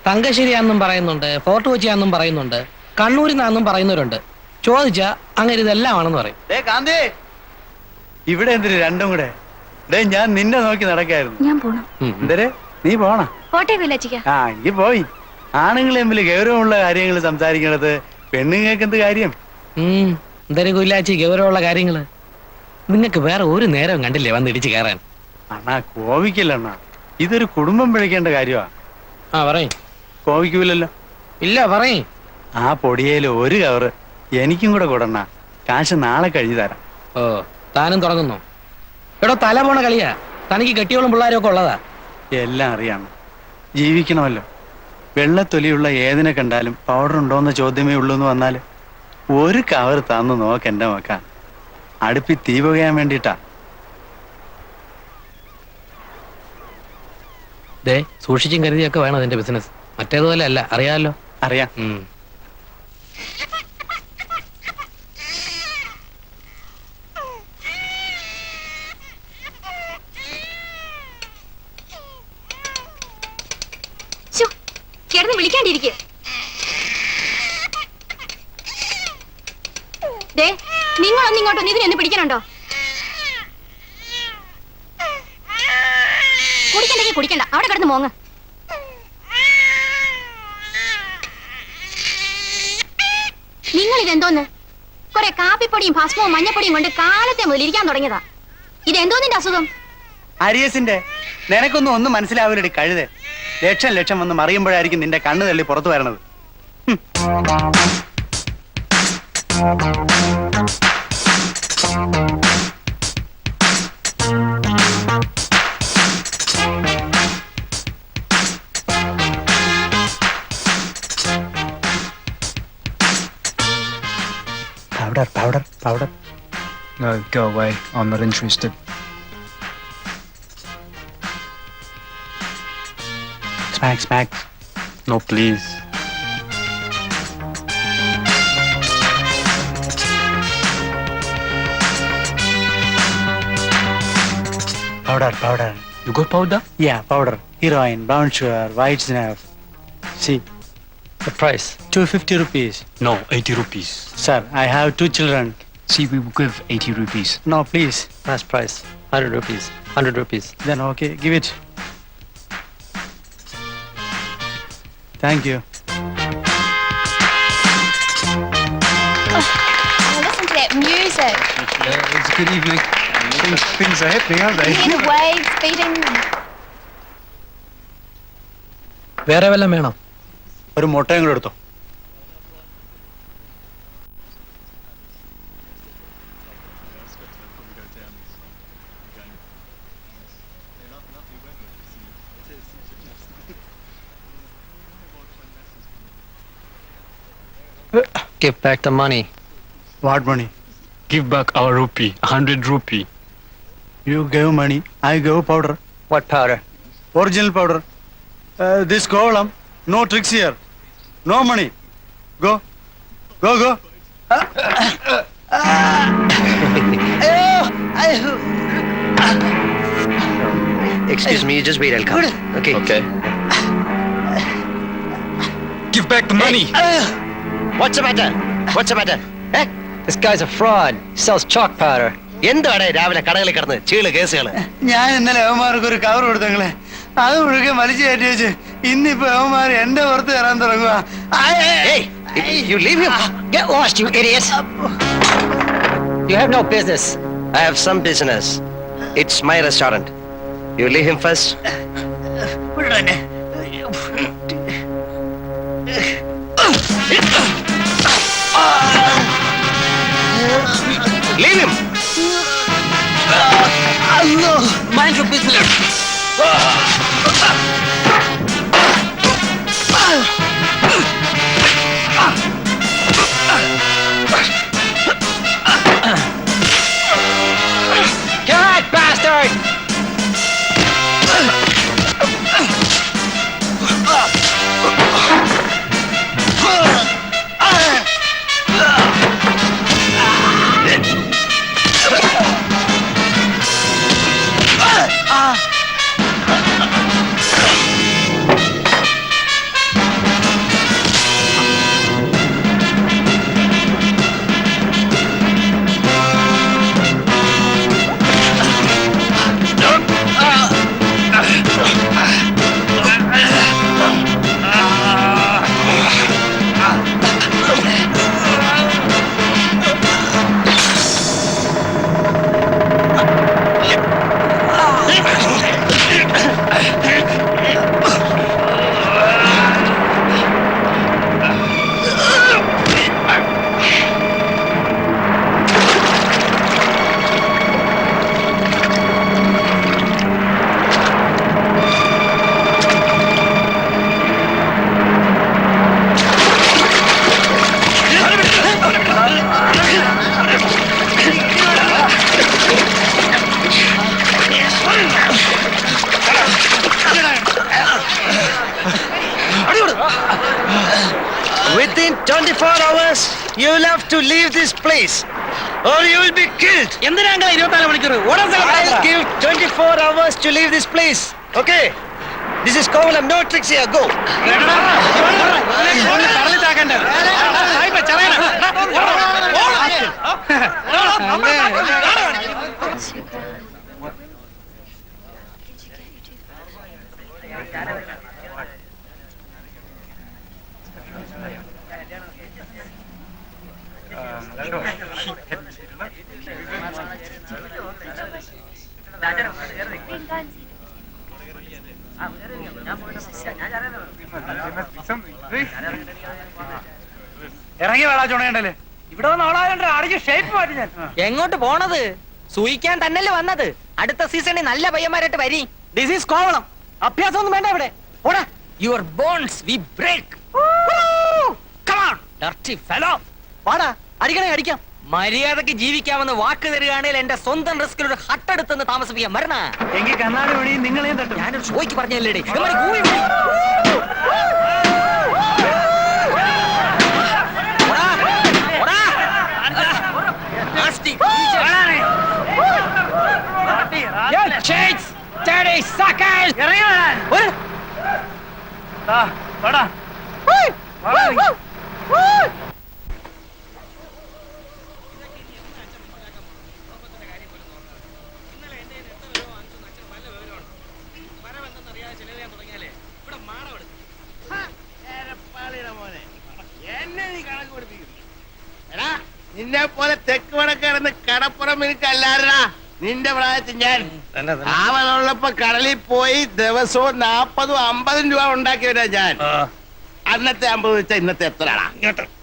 തങ്കശ്ശേരിയാന്നും പറയുന്നുണ്ട്, ഫോർട്ട് കൊച്ചിയാന്നും പറയുന്നുണ്ട്, കണ്ണൂരിൽ നിന്നാന്നും പറയുന്നവരുണ്ട്. ചോദിച്ചാ അങ്ങനെ ഇതെല്ലാം ആണെന്ന് പറയും. കാന്തി, ഇവിടെ എന്തിനു രണ്ടും കൂടെ? ഞാൻ നിന്നെ നോക്കി നടക്കായിരുന്നു. ഞാൻ പോണം. എന്തരെ നീ പോണ? പോട്ടെ വില്ലച്ചിക്ക. ആ, എങ്കിൽ പോയി. ആണുങ്ങൾ തമ്മിൽ ഗൗരവമുള്ള കാര്യങ്ങൾ സംസാരിക്കണത് പെണ്ണുങ്ങൾക്ക് എന്ത് കാര്യം? എന്തായാലും കുല്ലാച്ചി ഗൗരവമുള്ള കാര്യങ്ങള്. നിങ്ങൾക്ക് വേറെ ഒരു നേരം കണ്ടില്ലേ വന്ന് ഇടിച്ച് കയറാൻ? അണ്ണാ കോപിക്കില്ല അണ്ണാ, ഇതൊരു കുടുംബം പിഴയ്ക്കേണ്ട കാര്യമാ. ആ, പറയും. കോപിക്കൂലല്ലോ? ഇല്ല, പറയും. ആ പൊടിയേല് ഒരു കവറ് എനിക്കും കൂടെ കൊടുണ്ണ. കാശ് നാളെ കഴിഞ്ഞു തരാം. ഓ, താനും തുടങ്ങുന്നു. എടോ, തല പോണ കളിയാ. തനിക്ക് കെട്ടിയോളും പിള്ളേരും ഒക്കെ ഉള്ളതാ. എല്ലാം അറിയാം, ജീവിക്കണമല്ലോ. വെള്ളത്തൊലിയുള്ള ഏതിനെ കണ്ടാലും പൗഡർ ഉണ്ടോന്ന് ചോദ്യമേ ഉള്ളൂ എന്ന് വന്നാല് ഒരു കവർ തന്നു നോക്ക് എന്റെ മക്ക. അടുപ്പി തീ പുകയാൻ വേണ്ടിട്ടാ. ദേ, സൂക്ഷിച്ചും കരുതിയൊക്കെ വേണം അതിന്റെ ബിസിനസ്. മറ്റേതുപോലെ അല്ല, അറിയാമല്ലോ. അറിയാം. ചേട്ടന് വിളിക്കാണ്ടിരിക്കെ. നിങ്ങളൊന്നും ഇങ്ങോട്ടൊന്നും ഇതിനെന്ന് പിടിക്കണുണ്ടോ? കുടിക്കണ്ടെങ്കിൽ കുടിക്കണ്ട, അവിടെ കിടന്ന് മോങ്ങ. നിങ്ങൾ ഇതെന്തോന്ന്? കുറെ കാപ്പിപ്പൊടിയും ഭസ്മവും മഞ്ഞപ്പൊടിയും കൊണ്ട് കാലത്തെ മുതൽ ഇരിക്കാൻ തുടങ്ങിയതാ. ഇതെന്തോന്നിന്റെ അസുഖം? അരിയസിന്റെ. നിനക്കൊന്നും ഒന്നും മനസ്സിലാവില്ലടി കഴുതേ. ലക്ഷം വന്ന് മറിയുമ്പോഴായിരിക്കും നിന്റെ കണ്ണ് തള്ളി പുറത്തു വരണത്. Powder. No, go away. I'm not interested. Smack. No, please. Powder. You got powder? Yeah, powder. Heroin, brown sugar, white snuff. See, The price? 250 rupees. No, 80 rupees. Sir, I have 2 children. See, we will give 80 rupees. No, please. Last price. 100 rupees. 100 rupees. Then okay, give it. Thank you. Listen to that music. It's a good evening. Things are happening, aren't they? The waves beating. വേറെ വല്ലതും വേണം? ഒരു മുട്ടയും കൂടെ എടുത്തോ. Give back the money. What money? Give back our rupee. 100 rupee. You gave money, I gave powder. What powder? Original powder. This column, no tricks here. No money. Go. Excuse me, just wait, I'll come. Okay. Okay. Give back the money. What's the matter? What's the matter? Eh? This guy's a fraud. He sells chalk powder. എന്താണ് രാവിലെ കടകളിൽ കിടന്ന് ചീള് കേസുകള്? ഞാൻ ഇന്നലെ അവന്മാർക്ക് ഒരു cover കൊടുത്തങ്ങളെ, അത് മുഴുക്കെ വലിച്ചു കയറ്റി വെച്ച് ഇന്നിപ്പോ അവന്മാർ എന്റെ പുറത്ത് കയറാൻ തുടങ്ങുക. Hey, you leave him. Get lost, you idiot! You have no business. I have some business. It's my restaurant. You leave him first. Leave him. Mind your business. God, bastard! Within 24 hours, you will have to leave this place, or you will be killed. എന്തിനാ 24 മണിക്കൂർ? I'll give 24 hours to leave this place. Okay? This is Kovalam, no tricks here. Go. ഇറങ്ങി വേളാ ചുണയുണ്ടല്ലേ, ഇവിടെ വന്ന് അവളാരണ്ട അടിച്ച് shape മാറ്റി ഞാൻ. എങ്ങോട്ട് പോണത്? സൂയിക്കാൻ തന്നെയല്ലേ വന്നത്. അടുത്ത സീസണിൽ നല്ല പയ്യന്മാരായിട്ട് വരി. This is Kovalam. അഭ്യാസം ഒന്നും വേണ്ട ഇവിടെ. ഓടാ. Your bones we break. Come on dirty fellow. വാടാ, അടിക്കണേ അടിക്കാം. മര്യാദക്ക് ജീവിക്കാമെന്ന് വാക്ക് തരികയാണെങ്കിൽ എന്റെ സ്വന്തം റിസ്കിൽ ഒരു ഹട്ടെടുത്തെന്ന് താമസിപ്പിക്കാൻ വരണ. എങ്കിൽ കണ്ണാടി വഴി നിങ്ങളെയും തട്ടും. ഞാനൊരു ഷോയ്ക്ക് പറഞ്ഞല്ലേ. നിന്നെ പോലെ തെക്ക് വടക്കിടന്ന് കടപ്പുറം എനിക്കല്ലാരടാ. നിന്റെ പ്രായത്തിൽ ഞാൻ അവനുള്ളപ്പോ കടലിൽ പോയി ദിവസവും 40 50 രൂപ ഉണ്ടാക്കിയവരാ ഞാൻ. അന്നത്തെ 50 വെച്ചാ ഇന്നത്തെ എത്രയാടാ?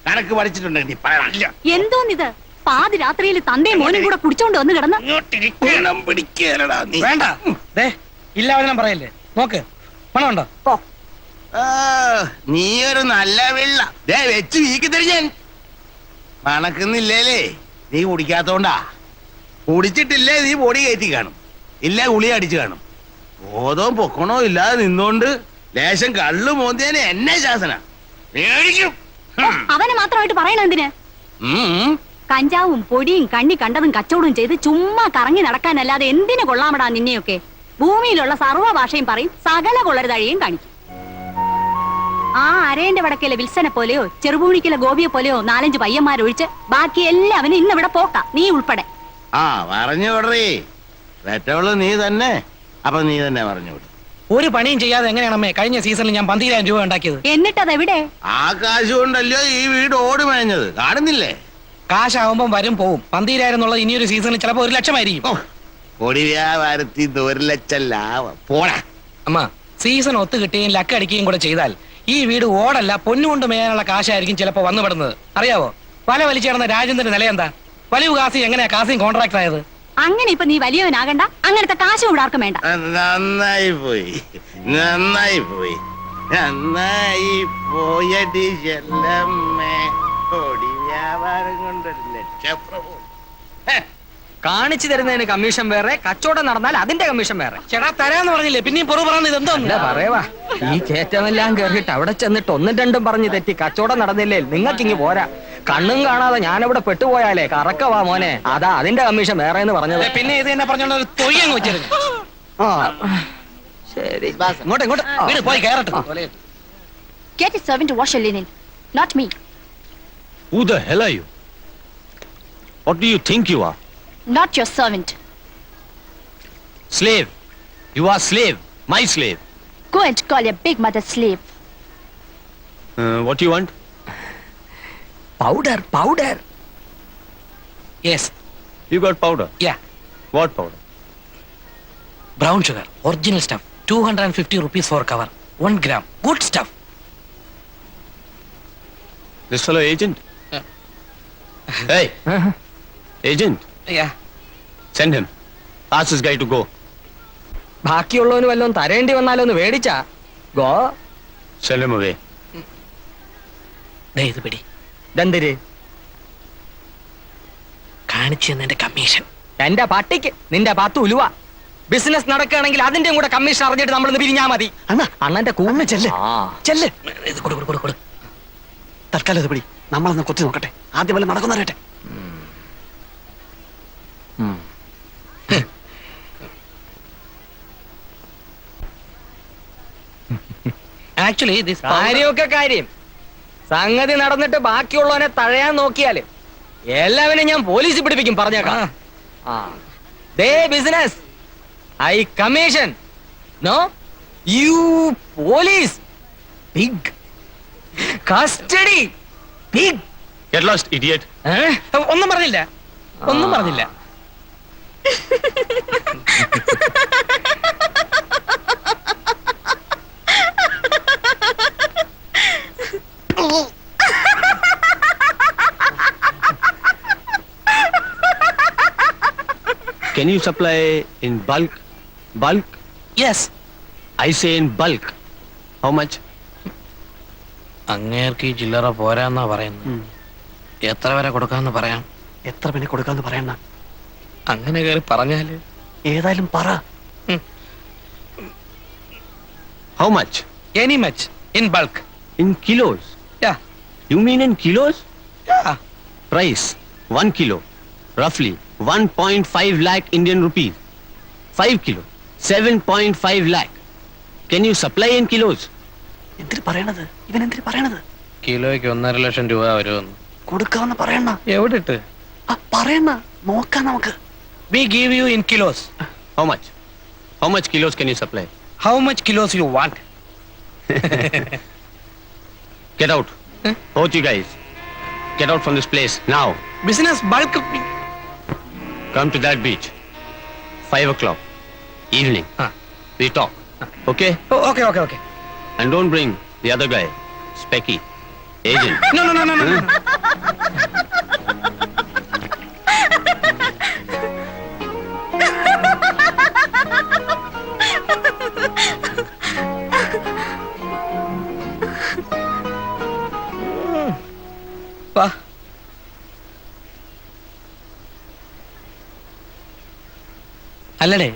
കണക്ക് പഠിച്ചിട്ടുണ്ടെങ്കിൽ നീ പറയണം. എന്തോന്നിത്? പാതിരാത്രിയിൽ തന്തയും മോനും കൂടെ കുടിച്ചോണ്ട് വന്ന് കിടന്ന് പിടിക്കലടാ നീ. വേണ്ട, ഇല്ലാവചനം പറയല്ലേ. നോക്ക്, പണം ഉണ്ടോ? നീ ഒരു നല്ല വെള്ള വെച്ച് വീക്കി തരും ഞാൻ. മണക്കുന്നില്ലേലേ, നീ കുടിക്കാത്തോണ്ടാ. കുടിച്ചിട്ടില്ലേ നീ പൊടി കയറ്റി കാണും, ഇല്ല ഗുളി അടിച്ചു കാണും. ബോധവും പൊക്കണോ ഇല്ലാതെ നിന്നോണ്ട് ലേശം കള്ളു മോന്തിയനെ എന്നെ ശാസന പേടിക്കും. അവനെ മാത്രമായിട്ട് പറയണ എന്തിന്? കഞ്ചാവും പൊടിയും കണ്ണി കണ്ടതും കച്ചവടവും ചെയ്ത് ചുമ്മാ കറങ്ങി നടക്കാനല്ലാതെ എന്തിനു കൊള്ളാമടാ നിന്നെയൊക്കെ? ഭൂമിയിലുള്ള സർവ്വ ഭാഷയും പറയും, സകല കൊള്ളരുതഴിയും കാണിക്കും. ആ അരേന്റെ വടക്കയിലെ വിൽസനെ പോലെയോ ചെറുപൂണിക്കിലെ ഗോപിയെ പോലെയോ 4-5 പയ്യന്മാരൊഴിച്ച് ബാക്കി എല്ലാവരും ഇന്നിവിടെ പോക്കാം, നീ ഉൾപ്പെടെ. ആ പറഞ്ഞു വിടറേ, പെറ്റവള് നീ തന്നെ. അപ്പൊ നീ തന്നെ പറഞ്ഞു വിടും. ഒരു പണിയും ചെയ്യാതെ എങ്ങനെയാണമ്മേ കഴിഞ്ഞ സീസണിൽ ഞാൻ 12,000 രൂപ ഉണ്ടാക്കിയത്? എന്നിട്ടതെവിടെ? ആ കാശ് കൊണ്ടല്ലോ ഈ വീട് ഓടി മേഞ്ഞത്, കാണുന്നില്ലേ? കാശാവുമ്പം വരും പോവും. 12,000 എന്നുള്ളത് ഇനിയൊരു സീസണിൽ ചിലപ്പോ 1,00,000 ആയിരിക്കും. പൊടി വ്യാപാരത്തിൽ 1 ലക്ഷം ലാഭം പോടാ. അമ്മ, സീസൺ ഒത്തു കിട്ടുകയും ലക്കടിക്കുകയും കൂടെ ചെയ്താൽ ഈ വീട് ഓടല്ല പൊന്നുകൊണ്ട് മേയാനുള്ള കാശായിരിക്കും ചിലപ്പോ വന്നുപെടുന്നത്. അറിയാവോ, വല വലിച്ചേർന്ന രാജേന്ദ്രന്റെ നില എന്താ? വലിയ കാസി എങ്ങനെയാ കാസിയും കോൺട്രാക്ട് ആയത്? അങ്ങനെ ഇപ്പൊ നീ വലിയവനാകണ്ട, അങ്ങനത്തെ കാശ് ഇവിടെ ആർക്കും വേണ്ട. നന്നായി പോയി, നന്നായി പോയി, നന്നായി പോയടി ചെല്ലമ്മേ. പൊടി വ്യാപാരം കൊണ്ട് 1 ലക്ഷം പ്രഭു. കാണിച്ചു തരുന്നതിന് കമ്മീഷൻ വേറെ, കച്ചവടം നടന്നാൽ അതിന്റെ കമ്മീഷൻ വേറെ. ചേട്ടാ തരാന്ന് പറഞ്ഞില്ലേ, പിന്നെയും പുറു പറയുന്നത് അല്ല എന്തോന്ന്? പറയവാ, ഈ കയറ്റമെല്ലാം കേറിയിട്ട് അവിടെ ചെന്നിട്ട് 1-2 പറഞ്ഞ് തെറ്റി കച്ചവടം നടന്നില്ലേ നിങ്ങൾക്ക് ഇങ്ങ് പോരാ. കണ്ണും കാണാതെ ഞാനിവിടെ പെട്ടുപോയാലേ കറക്കവാ മോനെ. അതാ അതിന്റെ കമ്മീഷൻ വേറെ എന്ന് പറഞ്ഞത്. പിന്നെ ഇത് തന്നെ പറഞ്ഞോണ്ട് ഒരു തൊയ്യങ്ങ് വെച്ചിരുന്നു. ശരി, ഇങ്ങോട്ട് ഇങ്ങോട്ട് വീട് പോയി കയറട്ടെ. Get a servant to wash your linen, not me. Who the hell are you? What do you think you are? Not your servant. Slave. You are slave. My slave. Go and call your big mother slave. What do you want? Powder powder. Yes, You got powder. Yeah, What powder? Brown sugar, original stuff, 250 rupees for cover, 1 gram, good stuff. This fellow agent? Hey, agent. Yeah. Send him. Ask this guy to go. ബാക്കിയുള്ളവന് വല്ലതും തരേണ്ടി വന്നാലോ ഒന്ന് മേടിച്ചാ go. Send him away. ദേ ഇത് പിടി, ദന്തിര് കാണിച്ചു തന്നതിന്റെ commission. എന്റെ പട്ടിക്ക് നിന്റെ 10 ഉലുവ. ബിസിനസ് നടക്കുകയാണെങ്കിൽ അതിന്റെയും കൂടെ കമ്മീഷൻ അറിഞ്ഞിട്ട് നമ്മളൊന്ന് പിരിഞ്ഞാ മതി. അണ്ണന്റെ കൂന്ന് ചെല്ല് ചെല്ല്. ഇത് കൊടു കൊടു കൊടു. തൽക്കാലം ഇത് പിടി, നമ്മളൊന്ന് കൊത്തി നോക്കട്ടെ. ആദ്യം വല്ല നടക്കുന്നറിയട്ടെ. ആക്ച്വലി ദിസ് കാര്യമൊക്കെ കാര്യം. സംഗതി നടന്നിട്ട് ബാക്കിയുള്ളവനെ തഴയാൻ നോക്കിയാല് എല്ലാവരും ഞാൻ പോലീസിൽ പിടിപ്പിക്കും, പറഞ്ഞേക്കാം. ദേ business, I commission, no you police. Big custody, big. Get lost, idiot. ഒന്നും പറഞ്ഞില്ല, ഒന്നും പറഞ്ഞില്ല. Can you supply in bulk? Bulk? Yes. I say in bulk. How much? അങ്ങേർക്ക് ഈ ചില്ലറ പോരാന്നാ പറയുന്നത്. എത്ര വരെ കൊടുക്കാന്ന് പറയാം. എത്ര പിന്നെ കൊടുക്കാന്ന് പറയണ? അങ്ങനെ കയറി പറഞ്ഞാല് ഏതായാലും പറ. How much? Any much in bulk. In kilos. Yeah, You mean in kilos? Yeah. Price 1 kilo, roughly 1.5 lakh Indian rupees. 5 kilo, 7.5 lakh. Can you supply in kilos? എന്തിന് പറയണത്? ഇവൻ എന്തിന് പറയണത്? കിലോയ്ക്ക് 1.5 ലക്ഷം രൂപ വരുമെന്ന്. കൊടുക്കാന്ന് പറയണ. എവിടെ ഇട്ട്? പറയണ, നോക്കാം നമുക്ക്. We give you in kilos. How much? How much kilos can you supply? How much kilos you want? Get out. Both you guys. Get out from this place now. Business bulk. Come to that beach. 5 o'clock. Evening. We talk. Okay? Oh, okay, okay, okay. And don't bring the other guy. Specky. Agent. No, no, no, no, no. വാ. അല്ലടേ,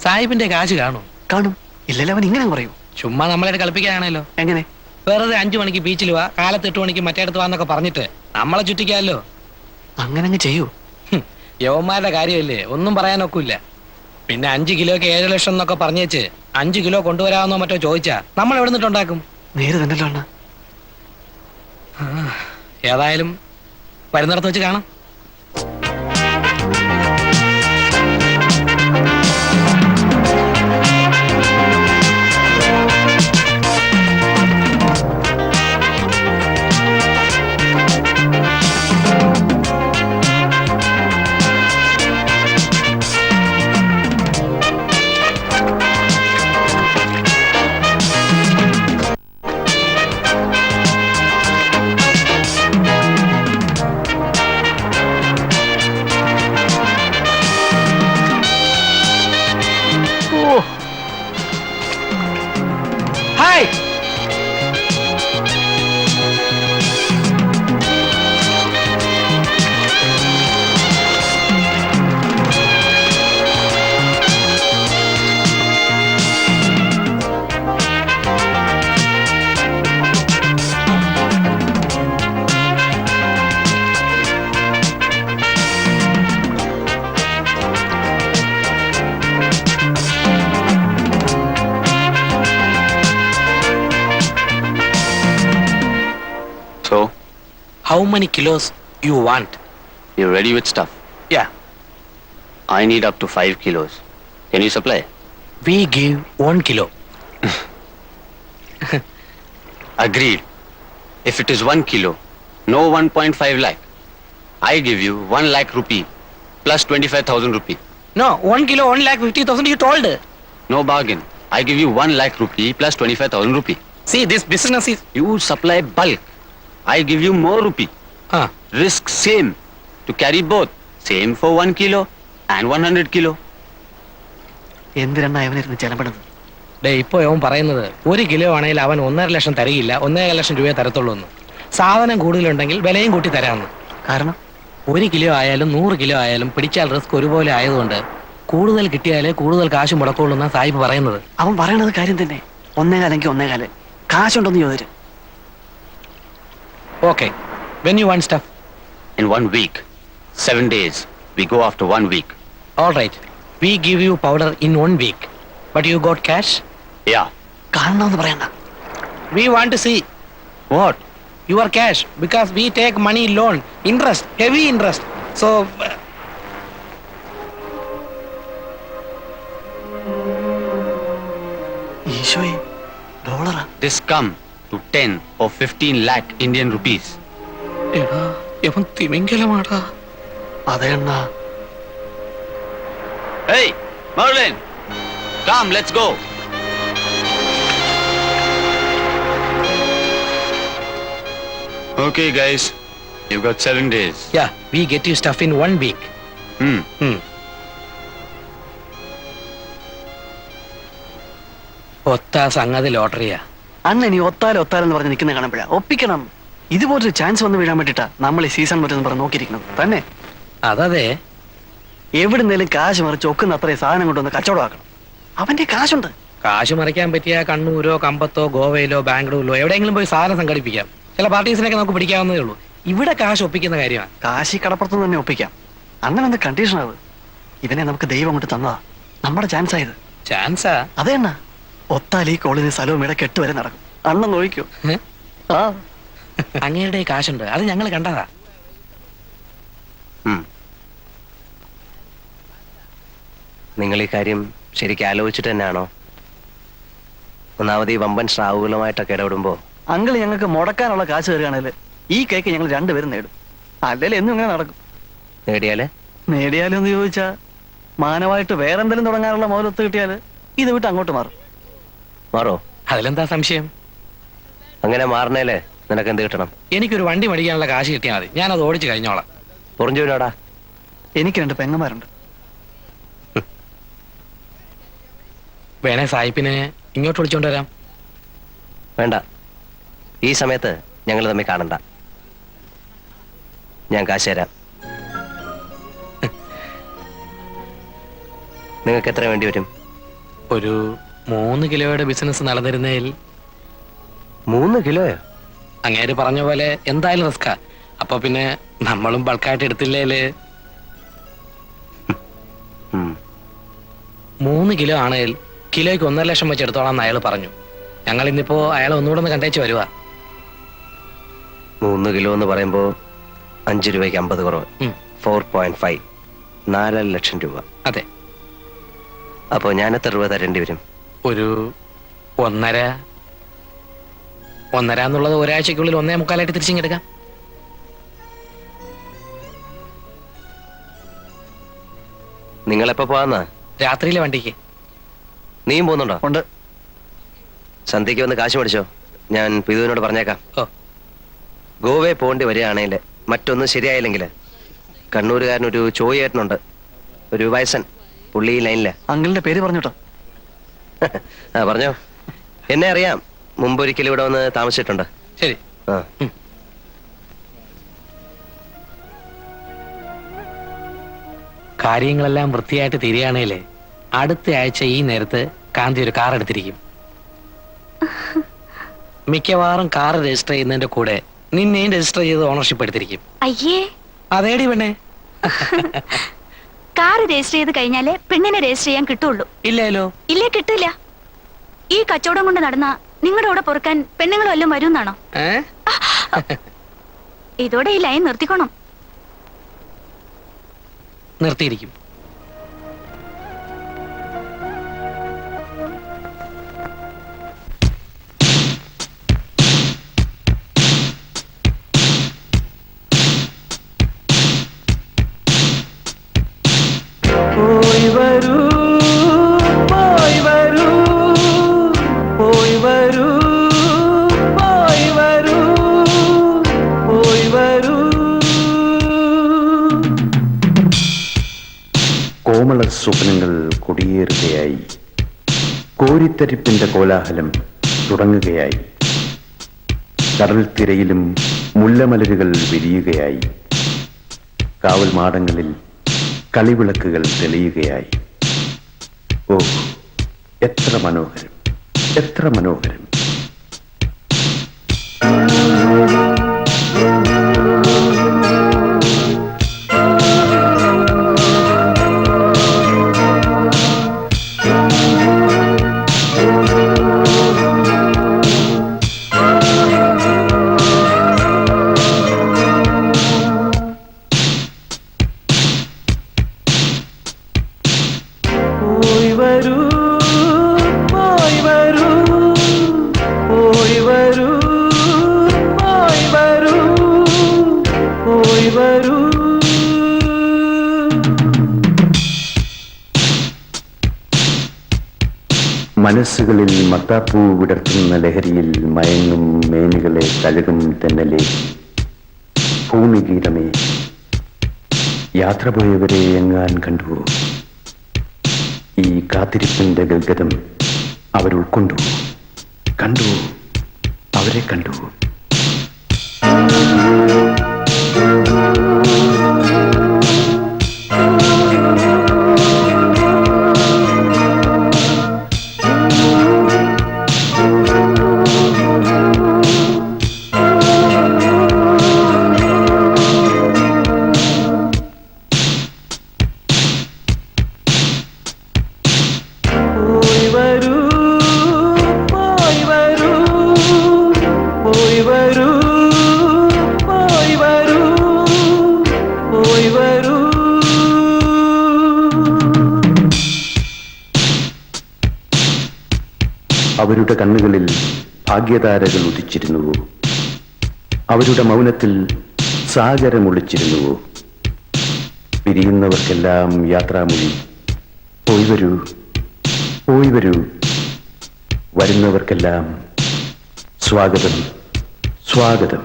സാഹിബിന്റെ കാശ് കാണും. കാണും. ഇല്ലല്ലോ, അവൻ ഇങ്ങനെ പറയൂ. ചുമ്മാ നമ്മളെ കളിപ്പിക്കാനാണല്ലോ. എങ്ങനെ? വെറുതെ 5 മണിക്ക് ബീച്ചിൽ വാ, കാലത്ത് 8 മണിക്ക് മറ്റേടത്ത് വാന്നൊക്കെ പറഞ്ഞിട്ട് നമ്മളെ ചുറ്റിക്കാമല്ലോ. അങ്ങനെ അങ്ങ് ചെയ്യൂ. യവന്മാരുടെ കാര്യമല്ലേ, ഒന്നും പറയാനൊക്കില്ല. പിന്നെ 5 കിലോക്ക് 7 ലക്ഷം എന്നൊക്കെ പറഞ്ഞേച്ച് 5 കിലോ കൊണ്ടുവരാമെന്നോ മറ്റോ ചോദിച്ചാ നമ്മൾ എവിടെ നിന്നിട്ടുണ്ടാക്കും? നേര് തന്നെയല്ലോ അണ്ണ. ഏതായാലും വരുന്നിടത്ത് വെച്ച് കാണാം. Hi, So, how many kilos you want? you're ready with stuff? Yeah, I need up to 5 kilos. Can you supply? we give 1 kilo. Agreed. If it is 1 kilo, no 1.5 lakh. I give you 1 lakh rupee plus 25,000 rupee. No, 1 kilo 1,50,000 you told. No bargain. I give you 1 lakh rupee plus 25,000 rupee. See, this business is... You supply bulk. I give you more rupee. Ah, Risk same. To carry both. Same for 1 kilo and 100 kilo. എന്തിനാ അവനിരുന്ന് ചെലപ്പെടുന്നത്? Day ഇപ്പൊ അവൻ പറയുന്നത് 1 kilo ആണെങ്കിൽ അവൻ 1.5 ലക്ഷം തരികയില്ല, 1.5 ലക്ഷം രൂപയെ തരത്തുള്ളൂ എന്ന്. സാധനം കൂടുതലുണ്ടെങ്കിൽ വിലയും കൂട്ടി തരാമെന്ന്. കാരണം 1 കിലോ ആയാലും 100 കിലോ ആയാലും പിടിച്ചാൽ റിസ്ക് ഒരുപോലെ ആയതുകൊണ്ട് കൂടുതൽ കിട്ടിയാലേ കൂടുതൽ കാശ് മുടക്കുള്ളൂ എന്നാ സാഹിബ് പറയുന്നത്. അവൻ പറയണത് കാര്യം തന്നെ. 1.25 1.25 കാശുണ്ടോന്ന് ചോദിച്ചു. Okay, when you want stuff? In 1 week. 7 days. We go after 1 week. All right, we give you powder in 1 week. But you got cash? Yeah. കാണണമെന്ന് പറയണ്ട. We want to see What? your cash because we take money loan, interest, heavy interest. So, ഈശോയെ, ഡോളറാ? This come to 10 or 15 lakh Indian rupees. എടാ, ഇവൻ തിമിംഗലമാടാ. അതെ അണ്ണാ. Hey, Merlin! Come, let's go. Okay, guys. You've got 7 days. Yeah, we get you stuff in 1 week. ഒത്ത സംഗതി ലോട്ടറിയാ. അന്ന് ഇനി ഒത്താലെന്ന് പറഞ്ഞ് നിൽക്കുന്ന കാണുമ്പോഴാ ഒപ്പിക്കണം. ഇതുപോലൊരു ചാൻസ് വന്ന് വീഴാൻ വേണ്ടിട്ടാ നമ്മൾ ഈ സീസൺ പറ്റുന്ന പറഞ്ഞ് നോക്കിയിരിക്കുന്നത് തന്നെ. അതതെ, എവിടുന്നേലും കാശ് മറിച്ച് ഒക്കുന്ന അത്രയും സാധനം കൊണ്ടുവന്ന് കച്ചവടമാക്കണം. അവന്റെ കാശുണ്ട്. കാശ് മറിക്കാൻ പറ്റിയ കണ്ണൂരോ കമ്പത്തോ ഗോവയിലോ ബാംഗ്ലൂരിലോ എവിടെയെങ്കിലും പോയി സാധനം സംഘടിപ്പിക്കാം. ചില പാർട്ടീസിനൊക്കെ നമുക്ക് പിടിക്കാവുന്നതേ ഉള്ളൂ. ഇവിടെ കാശ് ഒപ്പിക്കുന്ന കാര്യമാണ്. കാശി കടപ്പുറത്ത് തന്നെ ഒപ്പിക്കാം. അങ്ങനെ എന്ത് കണ്ടീഷൻ അത്? ഇവനെ നമുക്ക് ദൈവം കൊണ്ട് തന്നതാ. നമ്മുടെ ചാൻസ് ആയത്. ചാൻസാ? അതെ അണ്ണാ. ഒത്താൽ ഈ കോളിന് സ്ഥലവും ഇവിടെ കെട്ടുവരെ നടക്കും. അണ്ണൻ നോക്കിക്കോ. ആ, അങ്ങയുടെ കാശുണ്ട്, അത് ഞങ്ങൾ കണ്ടതാ. നിങ്ങൾ ഈ കാര്യം ശരിക്കും ആലോചിച്ചിട്ട് തന്നെയാണോ? ഒന്നാമത് ഈ വമ്പൻ സ്രാവുകളുമായിട്ടൊക്കെ ഇടപെടുമ്പോ അങ്കിൾ ഞങ്ങൾക്ക് മുടക്കാനുള്ള കാശ് തരികയാണെങ്കിൽ ഈ കേക്ക് ഞങ്ങൾ രണ്ടുപേരും നേടും. അല്ലെങ്കിൽ എന്നും ഇങ്ങനെ നടക്കും. നേടിയാലേ എന്ന് ചോദിച്ചാ മാനവായിട്ട് വേറെന്തെങ്കിലും തുടങ്ങാനുള്ള മുതലൊത്ത് കിട്ടിയാൽ ഇത് വിട്ട് അങ്ങോട്ട് മാറോ? അതിലെന്താ സംശയം? അങ്ങനെ മാറണേലേ നിനക്ക് എന്ത് കിട്ടണം? എനിക്കൊരു വണ്ടി മേടിക്കാനുള്ള കാശ് കിട്ടിയാൽ മതി, ഞാനത് ഓടിച്ച് കഴിഞ്ഞോളാം. പുറഞ്ചുവിനോടാ? എനിക്ക് 2 പെങ്ങന്മാരുണ്ട്. വേണേ സായിപ്പിനെ ഇങ്ങോട്ട് വിളിച്ചോണ്ട് വരാം. വേണ്ട, ഈ സമയത്ത് ഞങ്ങൾ തമ്മിൽ കാണണ്ട. ഞാൻ കാശ് തരാം. നിങ്ങൾക്ക് എത്ര വേണ്ടി വരും? ഒരു 3 കിലോയുടെ ബിസിനസ് നടന്നിരുന്നേൽ. 3 കിലോയോ? അങ്ങേര് പറഞ്ഞ പോലെ എന്തായാലും റിസ്കാ. അപ്പൊ പിന്നെ നമ്മളും ബൾക്കായിട്ട് എടുത്തില്ലേല്. 3 കിലോ ആണെങ്കിൽ കിലോയ്ക്ക് 1.5 ലക്ഷം വെച്ച് എടുത്തോളാം എന്ന് അയാൾ പറഞ്ഞു. ഞങ്ങൾ ഇന്നിപ്പോ അയാളെ ഒന്നുകൂടെ ഒന്ന് കണ്ടേച്ച് വരുവാ. 3 കിലോ എന്ന് പറയുമ്പോ 5 രൂപയ്ക്ക് 50 കുറവ്. 4.5 4 ലക്ഷം രൂപ. അതെ. അപ്പോ ഞാൻ എത്ര രൂപ തരേണ്ടി വരും? ഒരു 1.5 എന്നുള്ളത് ഒരാഴ്ചക്കുള്ളിൽ 1.25 തിരിച്ചിങ്ങെടുക്കാം. നിങ്ങളെപ്പോ പോവാന്നാ? രാത്രിയിലെ വണ്ടിക്ക്. നീയും പോകുന്നുണ്ടോ? ഉണ്ട്. സന്ധ്യയ്ക്ക് വന്ന് കാശ് മേടിച്ചോ, ഞാൻ പിതുവിനോട് പറഞ്ഞേക്കാം. ഓ. ഗോവയെ പോകേണ്ടി വരികയാണെങ്കിൽ മറ്റൊന്നും ശരിയായില്ലെങ്കിൽ കണ്ണൂരുകാരനൊരു ചോയേട്ടനുണ്ട്, ഒരു വയസ്സൻ, പുള്ളി ലൈനില്ല. അങ്കിളിന്റെ പേര് പറഞ്ഞോട്ടോ. ആ പറഞ്ഞോ. എന്നെ അറിയാം, മുമ്പൊരിക്കലും ഇവിടെ വന്ന് താമസിച്ചിട്ടുണ്ട്. ശരി. ആ. കാര്യങ്ങളെല്ലാം വൃത്തിയായിട്ട് തീരുകയാണേലേ അടുത്ത ആഴ്ച ഈ നേരത്ത് കാന്തി ഒരു കാർ എടുത്തിരിക്കും. മിക്കവാറും കാർ രജിസ്റ്റർ ചെയ്യുന്നതിന്റെ കൂടെ നിന്നെയും രജിസ്റ്റർ ചെയ്ത് ഓണർഷിപ്പ് എടുത്തിരിക്കും. അയ്യേ, അതേടി പെണ്ണേ. കാർ രജിസ്റ്റർ ചെയ്ത് കഴിഞ്ഞാലേ പെണ്ണിനെ രജിസ്റ്റർ ചെയ്യാൻ കിട്ടുള്ളൂ. ഇല്ലല്ലോ. ഇല്ലേ, കിട്ടില്ല. ഈ കച്ചവടം കൊണ്ട് നടന്ന നിങ്ങളുടെ കൂടെ പൊറുക്കാൻ പെണ്ണുങ്ങളും എല്ലാം വരുമെന്നാണോ? ഇതോടെ ഈ ലൈൻ നിർത്തിക്കോണം. നിർത്തിയിരിക്കും. പോയി വരൂ, പോയി വരൂ, പോയി വരൂ, പോയി വരൂ, പോയി വരൂ. കോമള സ്വപ്നങ്ങൾ കൊടിയേറുകയായി, കോരിത്തരിപ്പിന്റെ കോലാഹലം തുടങ്ങുകയായി, കടൽ തിരയിലും മുല്ലമലരുകൾ വിരിയുകയായി, കാവൽ മാടങ്ങളിൽ കളിവിളക്കുകൾ തെളിയുകയായി. ഓ, എത്ര മനോഹരം, എത്ര മനോഹരം. മനസ്സുകളിൽ മത്താപ്പൂ വിടർത്തുന്ന ലഹരിയിൽ മയങ്ങും മേനികളെ തഴുകും തെന്നലെ, ഭൂമിഗീതമേ, യാത്ര പോയവരെ എങ്ങാൻ കണ്ടുവോ? ഈ കാത്തിരിപ്പിന്റെ ഗൽഗതം അവരുൾക്കൊണ്ടു, കണ്ടുവോ? അവരെ കണ്ടുവോ? അവരുടെ കണ്ണുകളിൽ ഭാഗ്യതാരകൾ ഉദിച്ചിരുന്നുവോ? അവരുടെ മൗനത്തിൽ സാഗരമൊളിച്ചിരുന്നുവോ? പിരിയുന്നവർക്കെല്ലാം യാത്രാമൊഴി, പോയി വരൂ, പോയി വരൂ. വരുന്നവർക്കെല്ലാം സ്വാഗതം, സ്വാഗതം.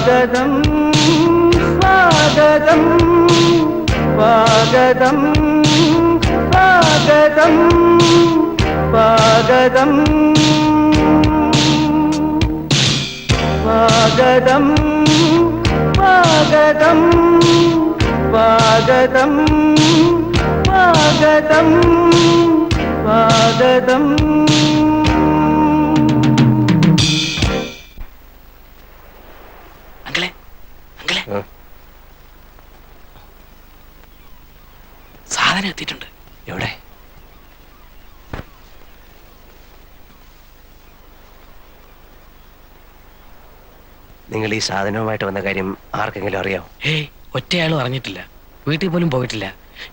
സ്വാഗതം സ്വാഗതം സ്വാഗതം സ്വാഗതം സ്വാഗതം സ്വാഗതം സ്വാഗതം സ്വാഗതം സ്വാഗതം സ്വാഗതം. അങ്കിളെ അങ്കിളെ സാധനം എത്തിയിട്ടുണ്ട്. എവിടെ? നിങ്ങൾ ഈ സാധനവുമായിട്ട് വന്ന കാര്യം ആർക്കെങ്കിലും അറിയാമോ? ഏയ് ഒറ്റയാളും അറിഞ്ഞിട്ടില്ല. വീട്ടിൽ പോലും പോയിട്ടില്ല.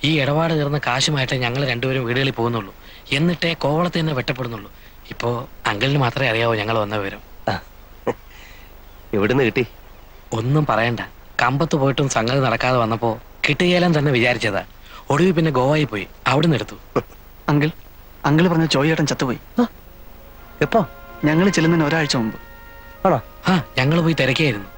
ഈ ഇടപാട് തീർന്ന കാശുമായിട്ട് ഞങ്ങൾ രണ്ടുപേരും വീടുകളിൽ പോകുന്നുള്ളൂ. എന്നിട്ടേ കോവളത്ത് തന്നെ വെട്ടപ്പെടുന്നുള്ളൂ. ഇപ്പോ അങ്കിളിന് മാത്രമേ അറിയാവൂ ഞങ്ങൾ വന്ന വിവരം. എവിടുന്ന് കിട്ടി? ഒന്നും പറയണ്ട. കമ്പത്ത് പോയിട്ടും സംഗതി നടക്കാതെ വന്നപ്പോ കിട്ടുകയില്ലെൻ തന്നെ വിചാരിച്ചതാ. ഒടുവിൽ പിന്നെ ഗോവയിൽ പോയി അവിടുന്ന് എടുത്തു. അങ്കിൾ പറഞ്ഞ ചോയേട്ടൻ ചത്തുപോയി. എപ്പോ? ഞങ്ങൾ ചെല്ലുന്നതിന് ഒരാഴ്ച മുമ്പ്. ആണോ? ആ ഞങ്ങൾ പോയി തിരക്കായിരുന്നു.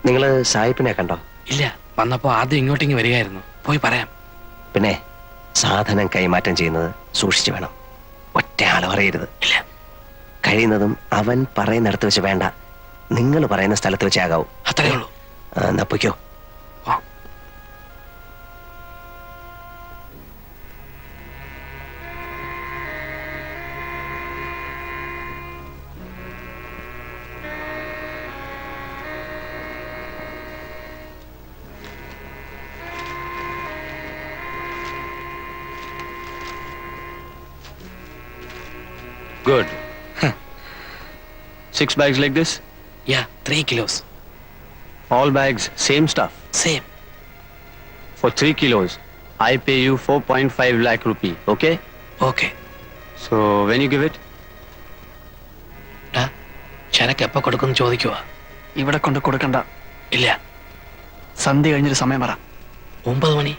നിങ്ങള് സായിപ്പിനെ കണ്ടോ? ഇല്ല, വന്നപ്പോ ആദ്യം ഇങ്ങോട്ടിങ്ങ് വരികയായിരുന്നു. പോയി പറയാം. പിന്നെ സാധനം കൈമാറ്റം ചെയ്യുന്നത് സൂക്ഷിച്ചു വേണം. ഒറ്റ ആള് പറയരുത്. ഇല്ല. കഴിയുന്നതും അവൻ പറയുന്നിടത്ത് വെച്ച് വേണ്ട, നിങ്ങൾ പറയുന്ന സ്ഥലത്ത് വെച്ചേ ആകാവൂ. അത്രേ ഉള്ളൂ. എന്നാ പൊയ്ക്കോ. Good. 6 bags like this? Yeah, 3 kilos. All bags, same stuff. Same. For 3 kilos, I pay you 4.5 lakh rupee, okay? Okay. So, when you give it? ചരക്ക് എപ്പോ കൊടുക്കും ചോദിക്കുവാ. ഇവിടെ കൊണ്ട് കൊടുക്കണ്ട. ഇല്ല. സന്ധ്യ കഴിഞ്ഞൊരു സമയം പറ. 9 മണി.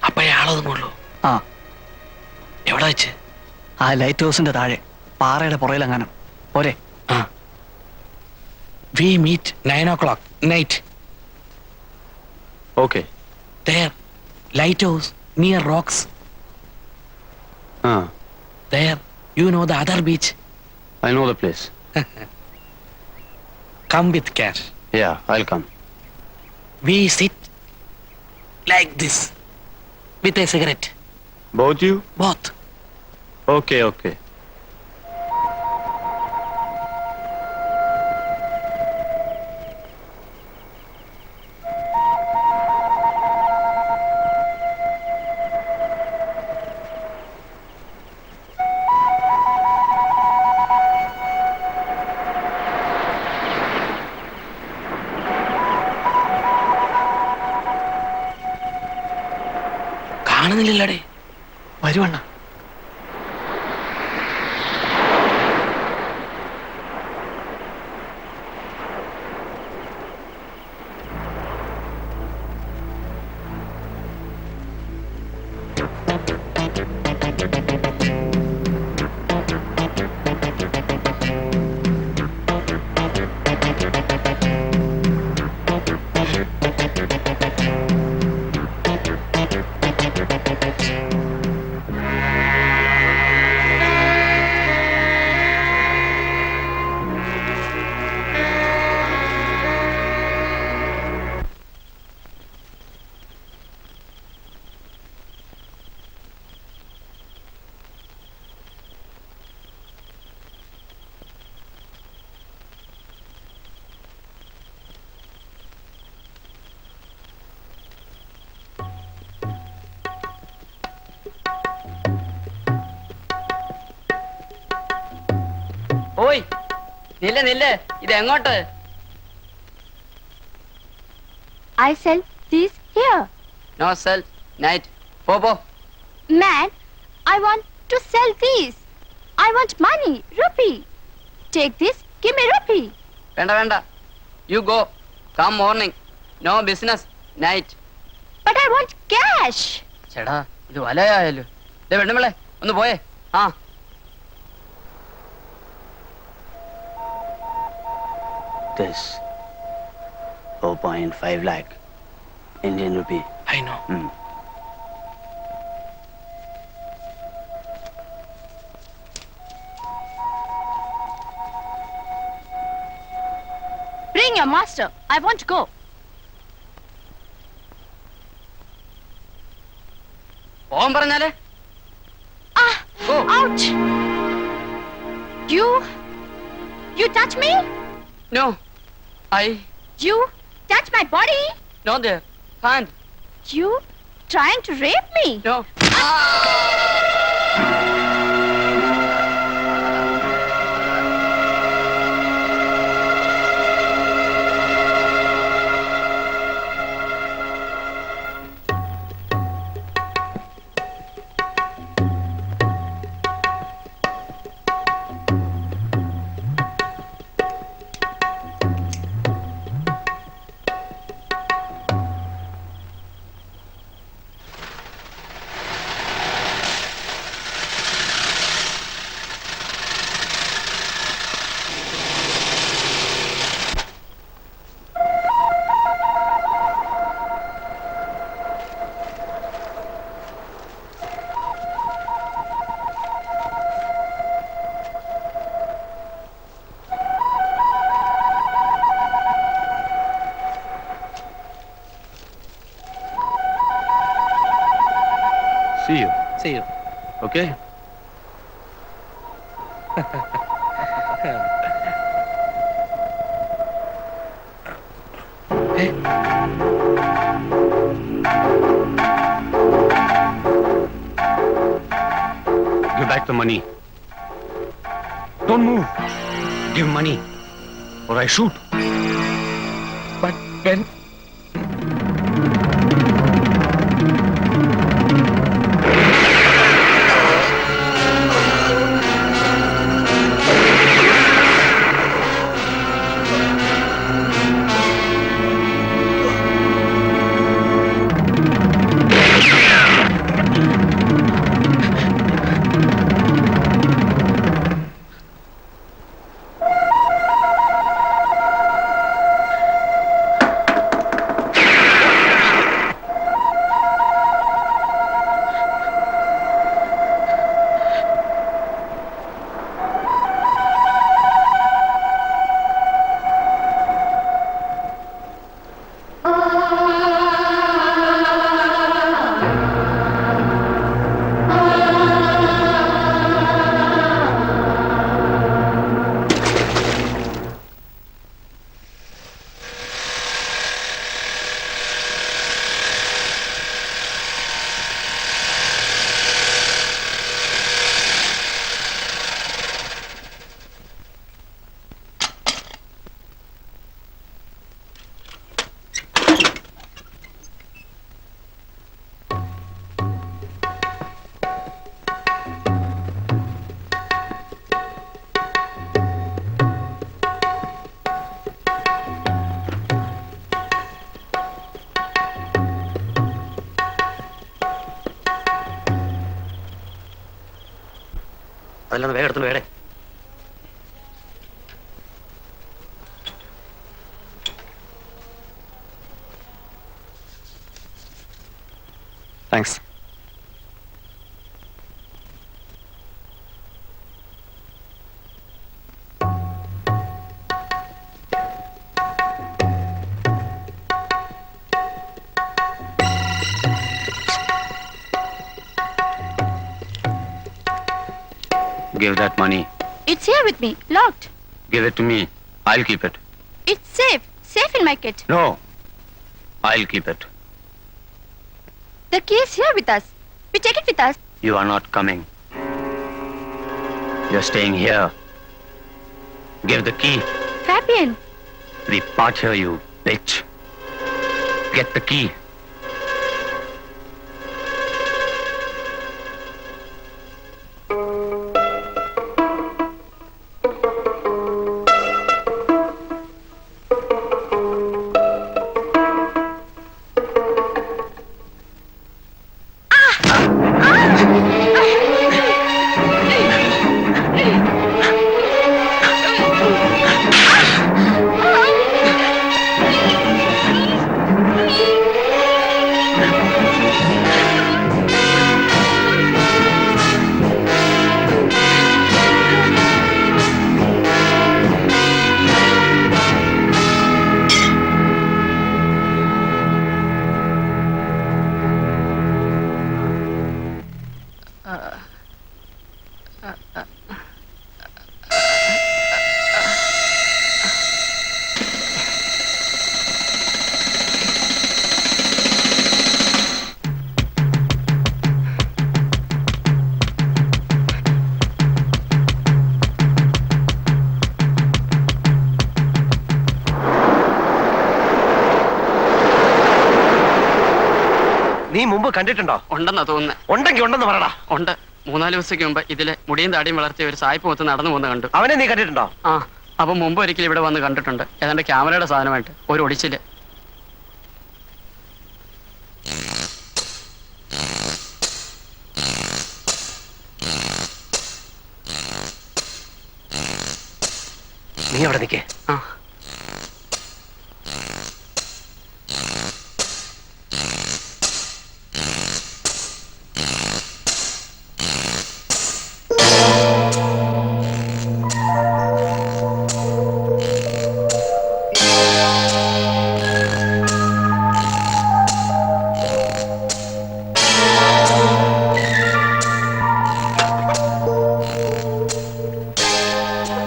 അപ്പോഴേ ആളൊതുങ്ങുള്ളൂ. ആ. എവിടെ വെച്ച്? ആ ലൈറ്റ് ഹൗസിന്റെ താഴെ പാറയുടെ പുറയിലെങ്ങാനും. പോരെ? ആ. We meet 9 o'clock night. Okay. There, lighthouse near rocks. There, you know the other beach. I know the place. Come with cash. Yeah, I'll come. We sit like this with a cigarette. Both you? Both. Okay, okay. കാണുന്നില്ലല്ലേ? വരുവണ്ണ. ഓയ് നില്ല ഇത് എങ്ങോട്ട്? I sell these here. No sell night. പോ. Man, I want to sell these. I want money, rupee. Take this, give me rupee. വേണ്ട. You go. Come morning. No business night. But I want cash. ചേടാ ഇത് വലയായല്ലോ. ദേ പെണ്ണുമ്പിള്ളേ ഒന്ന് പോയേ. ആ This 4.5 lakh Indian rupee. I know. Bring your master. I want to go. പോകാൻ പറഞ്ഞാലേ Ah! Ouch! You touch me? No I You touch my body? No ദർ hand You trying to rape me? No See you. See you. Okay? Give back the money. Don't move. Give money, or I shoot. But when... അതെല്ലാം വേഗം എടുത്തോണ്ട് വേടേ. Thanks. Give that money. It's here with me, locked. Give it to me. I'll keep it. It's safe in my kit. No. I'll keep it. The key is here with us. We take it with us. You are not coming. You're staying here. Give the key. Fabian, We part here, you bitch. Get the key. Ah! നീ മുമ്പ് കണ്ടിട്ടുണ്ടോ? ഉണ്ടെന്നാ തോന്നുന്നത്. ഉണ്ടെങ്കിൽ ഉണ്ടെന്ന് പറയടാ. ഉണ്ട്. 3-4 ദിവസത്തേക്ക് മുമ്പ് ഇതിലെ മുടിയും താടിയും വളർത്തിയ ഒരു സായിപ്പ് മൊത്തം നടന്നു പോകുന്ന കണ്ടു. അവനെ നീ കണ്ടിട്ടുണ്ടോ? ആ, അപ്പൊ മുമ്പ് ഒരിക്കലും ഇവിടെ വന്ന് കണ്ടിട്ടുണ്ട്. ഏതാണ്ട് ക്യാമറയുടെ സാധനമായിട്ട് ഒരു ഒടിച്ചില്. നീ അവിടെ നിൽക്കേ. ആ,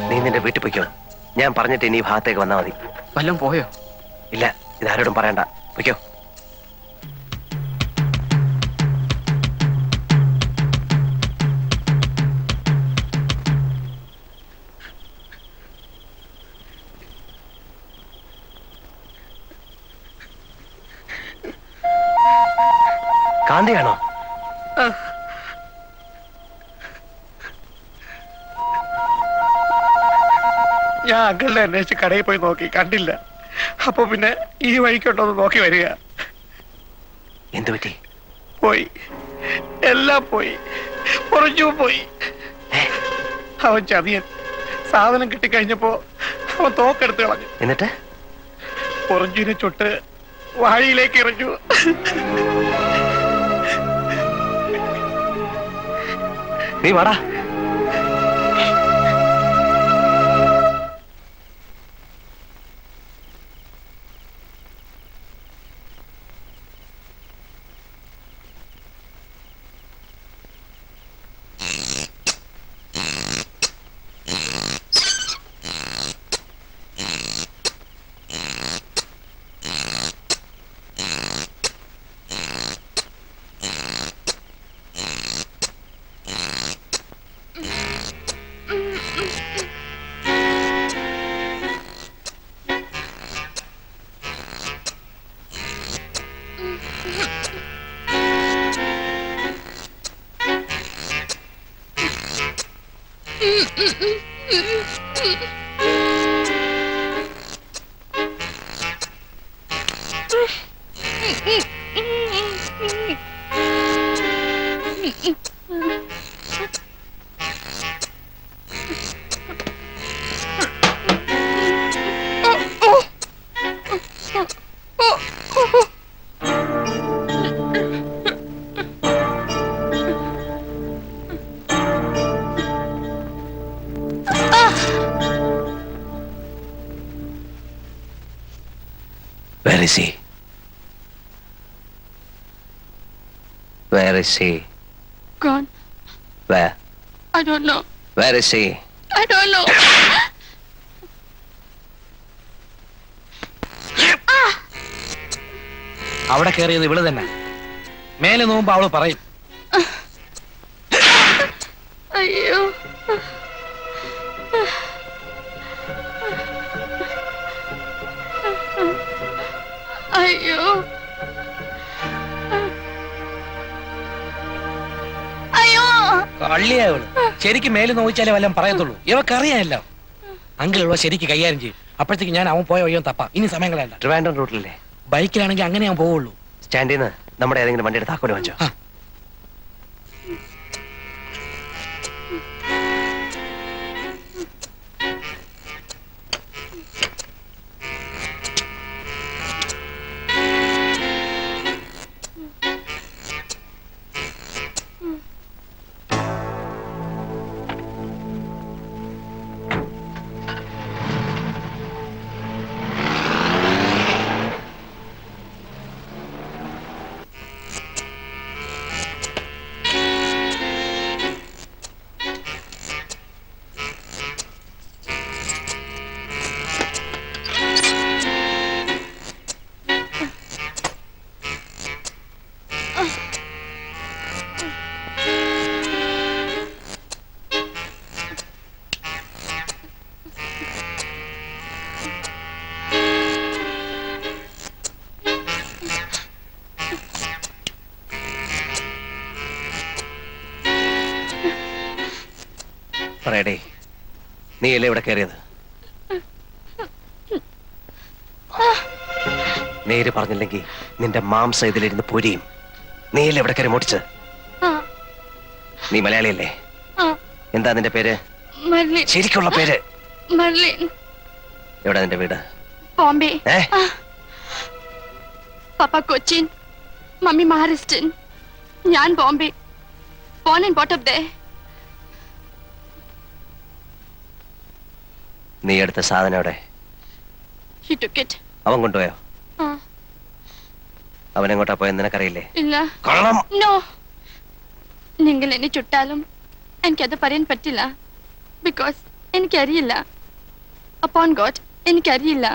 നീ നിന്റെ വീട്ടിൽ പൊയ്ക്കോ. ഞാൻ പറഞ്ഞിട്ട് ഇനി ഈ ഭാഗത്തേക്ക് വന്നാൽ മതി. വല്ലതും പോയോ? ഇല്ല, ഇതാരോടും പറയണ്ട. പൊയ്ക്കോ. കാന്തിയാണോ? ഞാൻ അങ്കിളിനെ അന്വേഷിച്ച് കടയിൽ പോയി നോക്കി, കണ്ടില്ല. അപ്പൊ പിന്നെ ഈ വഴിക്കുണ്ടോന്ന് നോക്കി വരിക. എന്തു പറ്റി? പോയി, എല്ലാം പോയി. കുറഞ്ഞു പോയി. അവൻ ചതിയൻ. സാധനം കിട്ടിക്കഴിഞ്ഞപ്പോ അവൻ തോക്കെടുത്ത് കളഞ്ഞു. എന്നിട്ട് കുറഞ്ഞിനെ ചുട്ട് വാഴിയിലേക്ക് എറിഞ്ഞു. നീ വാടാ. Where is he? Where is he? Gone. Where? I don't know. Where is he? I don't know. അവിടെ കയറിയത് ഇവള് തന്നെ. മേലെ നോക്കുമ്പോ അവള് പറയും. അയ്യോ. അയ്യോ. അയ്യോ. കള്ളിയാ ഇവള്. ശരിക്കും മേല് നോക്കിച്ചാലേ വല്ലതും പറയത്തുള്ളൂ. ഇവക്കറിയാമല്ലോ. അങ്കിൾ ഇവ ശരിക്ക് കൈകാര്യം ചെയ്യും. അപ്പോഴത്തേക്ക് ഞാൻ അവൻ പോയ വയ്യോ തപ്പാം. ഇനി സമയം കളയണ്ട. ട്രിവാൻഡ്രം റൂട്ടിലല്ലേ? ബൈക്കിലാണെങ്കിൽ അങ്ങനെ ഞാൻ പോവുള്ളൂ. സ്റ്റാൻഡിൽ നിന്ന് നമ്മുടെ ഏതെങ്കിലും വണ്ടിയുടെ താക്കോല് വാങ്ങിച്ചോ. നീയല്ലേ ഇവിടെ കയറിയത്? നേര് പറഞ്ഞില്ലെങ്കിൽ നിന്റെ മാംസം ഇതിലിരുന്ന് പൊരിയും. നീയല്ലേ ഇവിടെ കയറി മോട്ടിച്ച്? നീ മലയാളിയല്ലേ? എന്താ നിന്റെ പേര്? ശരിക്കുള്ള പേര്? എവിടെ നിന്റെ വീട്? ബോംബെ. പപ്പ കൊച്ചിൻ, മമ്മി മഹാരാഷ്ട്രൻ, ഞാൻ Bombay. Born and brought up there. നീ എടുത്ത സാധനം എവിടെ? He took it. അവൻ കൊണ്ടുപോയോ? അവൻ എങ്ങോട്ടാ പോയെന്ന് നിനക്കറിയില്ലേ? ഇല്ല. കള്ളം. No. നിങ്ങൾ എന്നെ ചുട്ടാലും എനിക്കത് പറയാൻ പറ്റില്ല. ബിക്കോസ് എനിക്കറിയില്ല. അപ്പോൺ ഗോഡ് എനിക്കറിയില്ല.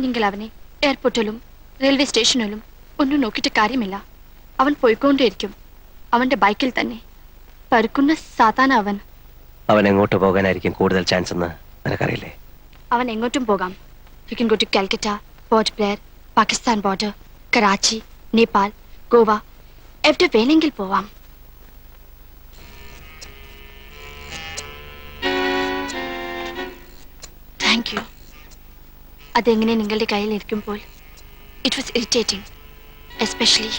നിങ്ങൾ അവനെ എയർപോർട്ടിലും റെയിൽവേ സ്റ്റേഷനിലും ഒന്നും നോക്കിയിട്ട് കാര്യമില്ല. അവൻ പോയിക്കൊണ്ടേയിരിക്കും. അവന്റെ ബൈക്കിൽ തന്നെ പരുക്കുന്ന സാധാരണ അവൻ എങ്ങോട്ട് പോകാനായിരിക്കും കൂടുതൽ ചാൻസ് എന്ന് നിനക്കറിയില്ലേ? അവൻ എങ്ങോട്ടും പോകാം. You can go to Calcutta, Port Blair, Pakistan border, Karachi, Nepal, Goa, എവിടെ വേണമെങ്കിൽ പോവാം. Thank you. അതെങ്ങനെ നിങ്ങളുടെ കയ്യിൽ ഇരിക്കുമ്പോൾ ഇറ്റ് വാസ് ഇറിറ്റേറ്റിംഗ്, എസ്പെഷ്യലി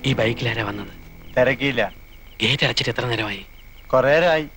ഈ ബൈക്കിലാരാ വന്നത്? തിരക്കിയില്ല. ഗേറ്റ് അടച്ചിട്ട് എത്ര നേരമായി? കുറേ നേരമായി.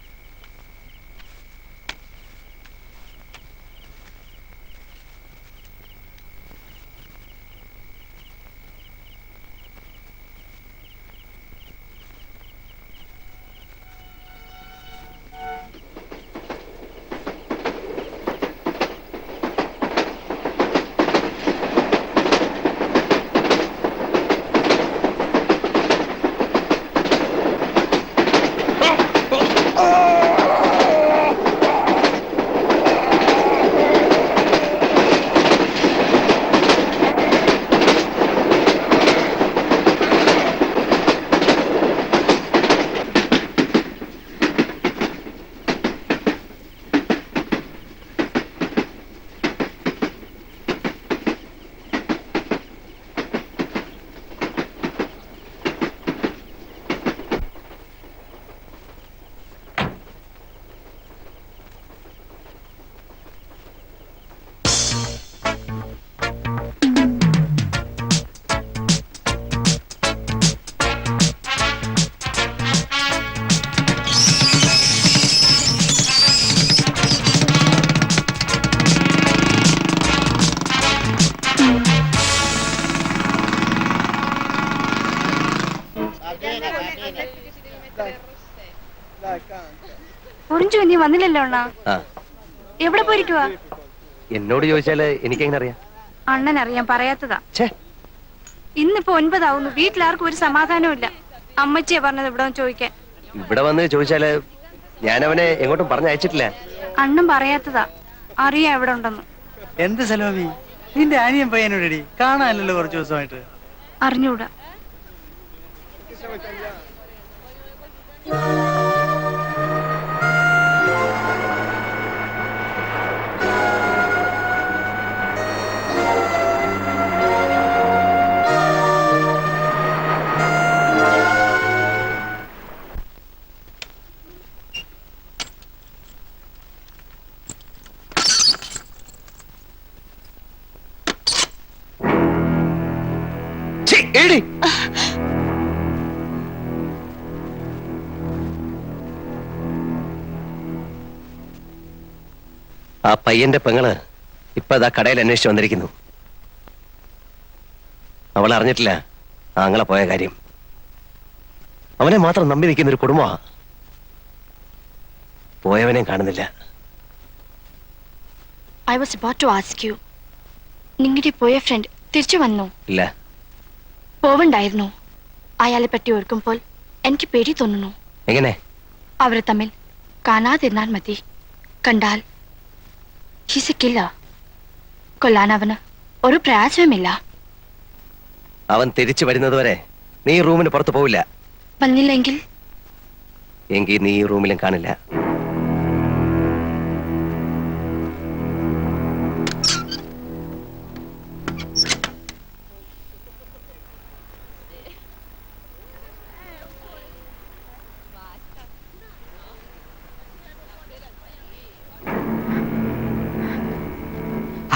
ഒറിഞ്ചു നീ വന്നില്ലല്ലോ അണ്ണാ. എവിടെ പോയിരിക്കുവാ? എന്നോട് ചോദിച്ചാല് എനിക്കെങ്ങനെ അറിയാം? അണ്ണൻ അറിയാൻ പറയാത്തതാ. ഛേ, ഇന്നിപ്പോ 9 ആവുന്നു. വീട്ടിലാർക്കും ഒരു സമാധാനവും ഇല്ല. അമ്മച്ചിയാ പറഞ്ഞത് ഇവിടെ വന്ന് ചോദിക്കാൻ. ഇവിടെ വന്ന് ചോദിച്ചാല് ഞാൻ അവനെ എങ്ങോട്ടും പറഞ്ഞയച്ചിട്ടില്ല. അണ്ണൻ പറയാത്തതാ. അറിയാ എവിടെ ഉണ്ടെന്ന്. എന്ത് സലോമി, നിന്റെ അനിയൻ പയ്യനോടി കാണാനല്ലോ കുറച്ചു ദിവസമായിട്ട്? അറിഞ്ഞൂടാ. എടി ആ പയ്യന്റെ പെങ്ങള് ഇപ്പൊ അതാ കടയിൽ അന്വേഷിച്ച് വന്നിരിക്കുന്നു. അവൾ അറിഞ്ഞിട്ടില്ല ആങ്ങളെ പോയ കാര്യം. അവനെ മാത്രം നമ്പി നിൽക്കുന്ന ഒരു കുടുംബമാ. പോയവനെയും കാണുന്നില്ല. I was about to ask you. നിങ്ങളുടെ പോയ ഫ്രണ്ട് തിരിച്ചു വന്നു? ഇല്ല. പോവണ്ടായിരുന്നു. അയാളെ പറ്റി ഓർക്കുമ്പോൾ എനിക്ക് പേടി തോന്നുന്നു. എങ്ങനെ? അവർ തമ്മിൽ കാണാതിരുന്നാൽ മതി. കണ്ടാൽ he's a killer. കൊല്ലാൻ അവന് ഒരു പ്രയാസവുമില്ല. അവൻ തിരിച്ചു വരുന്നതുവരെ നീ റൂമിന് പുറത്തു പോവില്ല. വന്നില്ലെങ്കിൽ എങ്കിൽ നീ ഈ റൂമിലും കാണില്ല.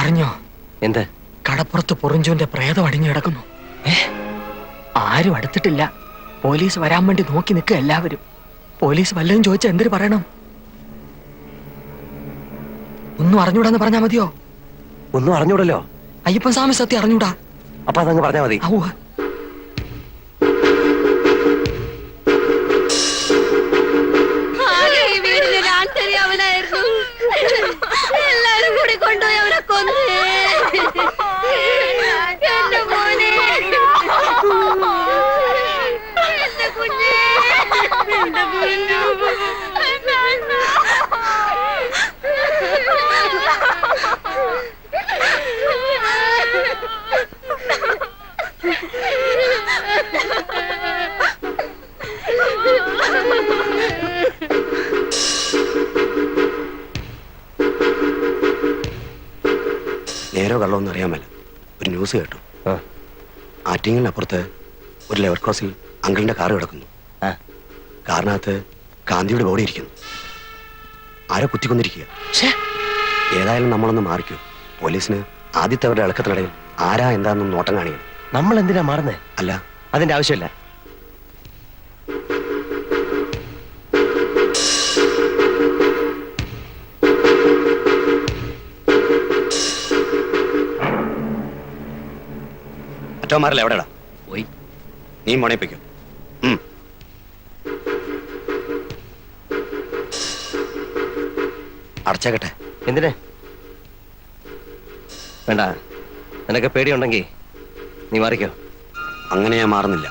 അറിഞ്ഞോ? എന്ത്? കടപ്പുറത്ത് പൊറിഞ്ചോന്റെ പ്രേതം അടിഞ്ഞു കിടക്കുന്നു. ആരും അടുത്തിട്ടില്ല. പോലീസ് വരാൻ വേണ്ടി നോക്കി നിൽക്കുക എല്ലാവരും. പോലീസ് വല്ലതും ചോദിച്ചാൽ എന്തിനു പറയണം? ഒന്നും അറിഞ്ഞൂടാന്ന് പറഞ്ഞാ മതിയോ? ഒന്നും അറിഞ്ഞൂടല്ലോ. അയ്യപ്പൻ സ്വാമി സത്യം അറിഞ്ഞൂടാ. അപ്പൊ അതങ്ങ് പറഞ്ഞാ മതി. എല്ലാരും കൂടി കൊണ്ടുപോയി അവനെ കൊന്നു. എന്റെ മോനെ, എന്റെ കുഞ്ഞേ, എന്റെ കുഞ്ഞു. നേരോ കള്ളമൊന്നും അറിയാമല്ല. ഒരു ന്യൂസ് കേട്ടു. ആറ്റിങ്ങലിനപ്പുറത്ത് ഒരു ലെവൽ ക്രോസിൽ അങ്കിളിന്റെ കാറ് കിടക്കുന്നു. കാറിനകത്ത് ഗാന്ധിയുടെ ബോഡി ഇരിക്കുന്നു. ആരോ കുത്തിക്കൊന്നിരിക്കുക. ഏതായാലും നമ്മളൊന്ന് മാറിക്കൂ. പോലീസിന് ആദ്യത്തെ അവരുടെ ഇളക്കത്തിനിടയിൽ ആരാ എന്താണെന്നും നോട്ടം കാണിക്കണം. നമ്മൾ എന്തിനാ മാറുന്നേ? അല്ല, അതിന്റെ ആവശ്യമില്ല. മറ്റോമാരല്ല എവിടെടാ? പോയി. നീ മോണയിപ്പിക്കും. അടച്ചേക്കട്ടെ. എന്തിനെ? വേണ്ട. നിനക്ക് പേടിയുണ്ടെങ്കിൽ നീ മാറിക്കോ. അങ്ങനെ ഞാൻ മാറുന്നില്ല.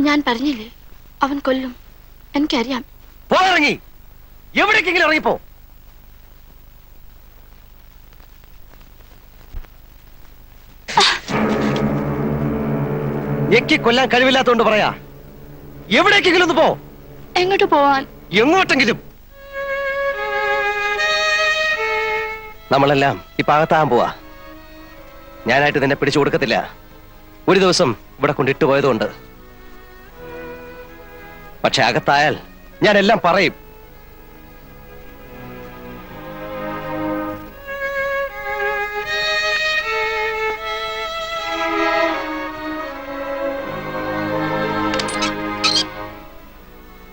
ഞാൻ പറഞ്ഞില്ലേ അവൻ കൊല്ലും. എനിക്കറിയാം. പോയിറങ്ങി. എവിടേക്കെങ്കിലും ഇറങ്ങിപ്പോ. എക്കി കൊല്ലാൻ കഴിവില്ലാത്തോണ്ട് പറയാ. എവിടേക്കെങ്കിലും ഒന്ന് പോ. എങ്ങോട്ട് പോവാൻ? എങ്ങോട്ടെങ്കിലും. നമ്മളെല്ലാം ഇപ്പൊ അകത്താകാൻ പോവാ. ഞാനായിട്ട് നിന്നെ പിടിച്ചു കൊടുക്കത്തില്ല. ഒരു ദിവസം ഇവിടെ കൊണ്ടിട്ട് പോയതുകൊണ്ട്. പക്ഷെ അകത്തായാൽ ഞാൻ എല്ലാം പറയും.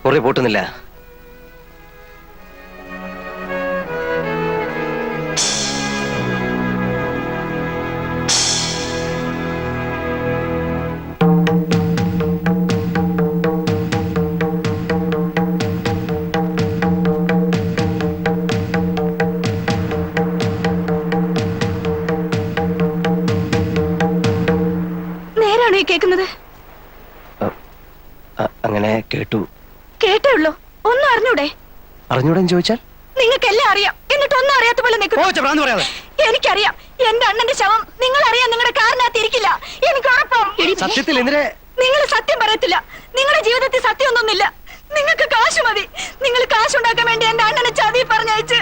കുറി പൂട്ടുന്നില്ല. നേരാണോ ഈ കേൾക്കുന്നത്? അങ്ങനെ കേട്ടു. കേട്ടേ ഉള്ളൂ. ഒന്നും അറിഞ്ഞൂടെ? അറിഞ്ഞൂടെന്ന് ചോദിച്ചാൽ? നിങ്ങൾക്കെല്ലാം അറിയാം, എന്നിട്ട് ഒന്നും അറിയാത്ത പോലെ നിൽക്കുന്നു. എനിക്കറിയാം. എന്റെ അണ്ണന്റെ ശവം നിങ്ങൾ അറിയാൻ നിങ്ങളുടെ കാറിനകത്ത് ഇരിക്കില്ല. എനിക്ക് ഉറപ്പം. സത്യത്തിൽ എന്തിനെ? നിങ്ങൾ സത്യം പറയത്തില്ല. നിങ്ങളുടെ ജീവിതത്തിൽ സത്യമൊന്നുമില്ല. നിങ്ങൾക്ക് കാശ് മതി. നിങ്ങൾ കാശുണ്ടാക്കാൻ വേണ്ടി എന്റെ അണ്ണനെ ചതി പറഞ്ഞയച്ച്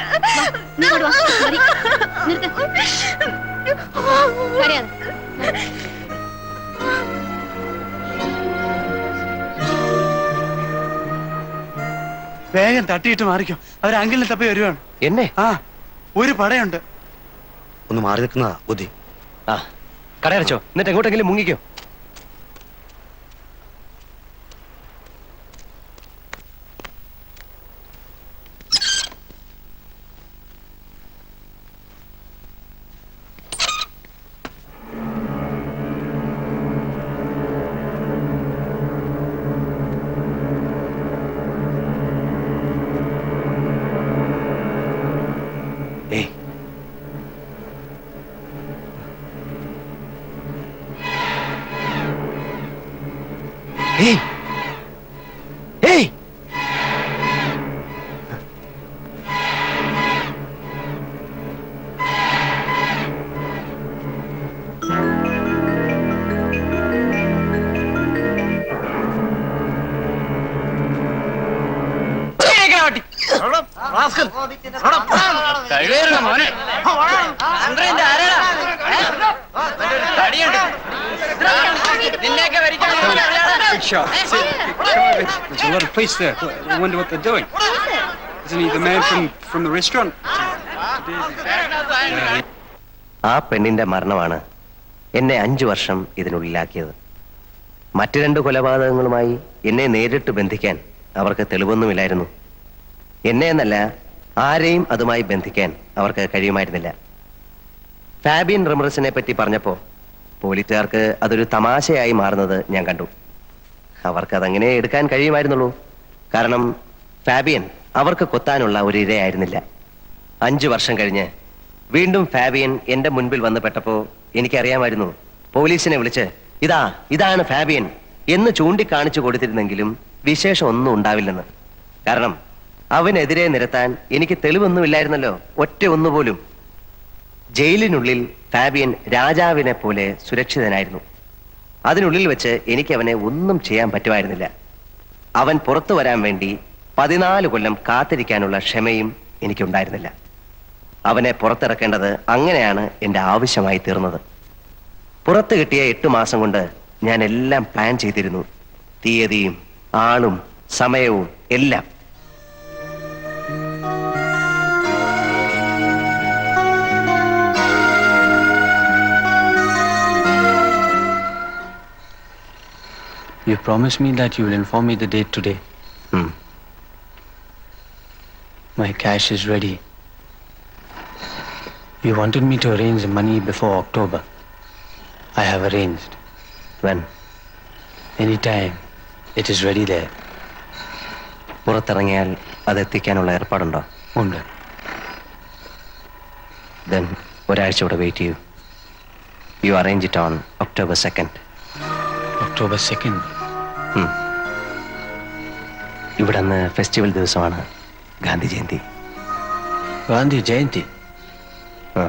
കരയാതെ. വേഗം തട്ടിയിട്ട് മാറിക്കോ. അവർ അങ്കിളിനെ തപ്പി വരുവാണ്. എന്നെ? ആ, ഒരു പടയുണ്ട്. ഒന്ന് മാറി നിൽക്കുന്നതാ ബുദ്ധി. ആ, കടയടച്ചോ, എന്നിട്ട് എങ്ങോട്ടെങ്കിലും മുങ്ങിക്കോ. ഏയ്, ഏയ്, ഏയ്, There's a lot of police there. I wonder what they're doing. Isn't he the man from the restaurant? ആ പെണ്ണിന്റെ മരണമാണ് എന്നെ 5 വർഷം ഇതിനുള്ളിലാക്കിയത്. മറ്റു 2 കൊലപാതകങ്ങളുമായി എന്നെ നേരിട്ട് ബന്ധിക്കാൻ അവർക്ക് തെളിവൊന്നുമില്ലായിരുന്നു. എന്നെ എന്നല്ല, ആരെയും അതുമായി ബന്ധിക്കാൻ അവർക്ക് കഴിയുമായിരുന്നില്ല. ഫാബിയൻ റമറസിനെ പറ്റി പറഞ്ഞപ്പോ പോലീസുകാർക്ക് അതൊരു തമാശയായി മാറുന്നത് ഞാൻ കണ്ടു. അവർക്ക് അതങ്ങനെ എടുക്കാൻ കഴിയുമായിരുന്നുള്ളൂ. കാരണം ഫാബിയൻ അവർക്ക് കൊത്താനുള്ള ഒരു ഇരയായിരുന്നില്ല. 5 വർഷം കഴിഞ്ഞ് വീണ്ടും ഫാബിയൻ എന്റെ മുൻപിൽ വന്ന് പെട്ടപ്പോ എനിക്കറിയാമായിരുന്നു പോലീസിനെ വിളിച്ച് ഇതാണ് ഫാബിയൻ എന്ന് ചൂണ്ടിക്കാണിച്ചു കൊടുത്തിരുന്നെങ്കിലും വിശേഷം ഒന്നും ഉണ്ടാവില്ലെന്ന്. കാരണം അവനെതിരെ നിരത്താൻ എനിക്ക് തെളിവൊന്നുമില്ലായിരുന്നല്ലോ, ഒറ്റ ഒന്നുപോലും. ജയിലിനുള്ളിൽ ഫാബിയൻ രാജാവിനെ പോലെ സുരക്ഷിതനായിരുന്നു. അതിനുള്ളിൽ വെച്ച് എനിക്ക് അവനെ ഒന്നും ചെയ്യാൻ പറ്റുമായിരുന്നില്ല. അവൻ പുറത്തു വരാൻ വേണ്ടി 14 കൊല്ലം കാത്തിരിക്കാനുള്ള ക്ഷമയും എനിക്കുണ്ടായിരുന്നില്ല. അവനെ പുറത്തിറക്കേണ്ടത് അങ്ങനെയാണ് എൻ്റെ ആവശ്യമായി തീർന്നത്. പുറത്തു കിട്ടിയ 8 മാസം കൊണ്ട് ഞാൻ എല്ലാം പ്ലാൻ ചെയ്തിരുന്നു. തീയതിയും ആളും സമയവും എല്ലാം. You promised me that you will inform me the date today. My cash is ready. You wanted me to arrange the money before October. I have arranged. When? Anytime. It is ready there. പുറത്തിറങ്ങിയാൽ അതെത്തിക്കാനുള്ള ഏർപ്പാടുണ്ടോ? ഉണ്ട്. Then ഒരാഴ്ച കൂടെ wait ചെയ്യൂ. You arrange it on October 2nd. October 2nd? ഇവിടെ അന്ന് festival ദിവസമാണ്, ഗാന്ധി ജയന്തി. ഗാന്ധി ജയന്തി? ആ.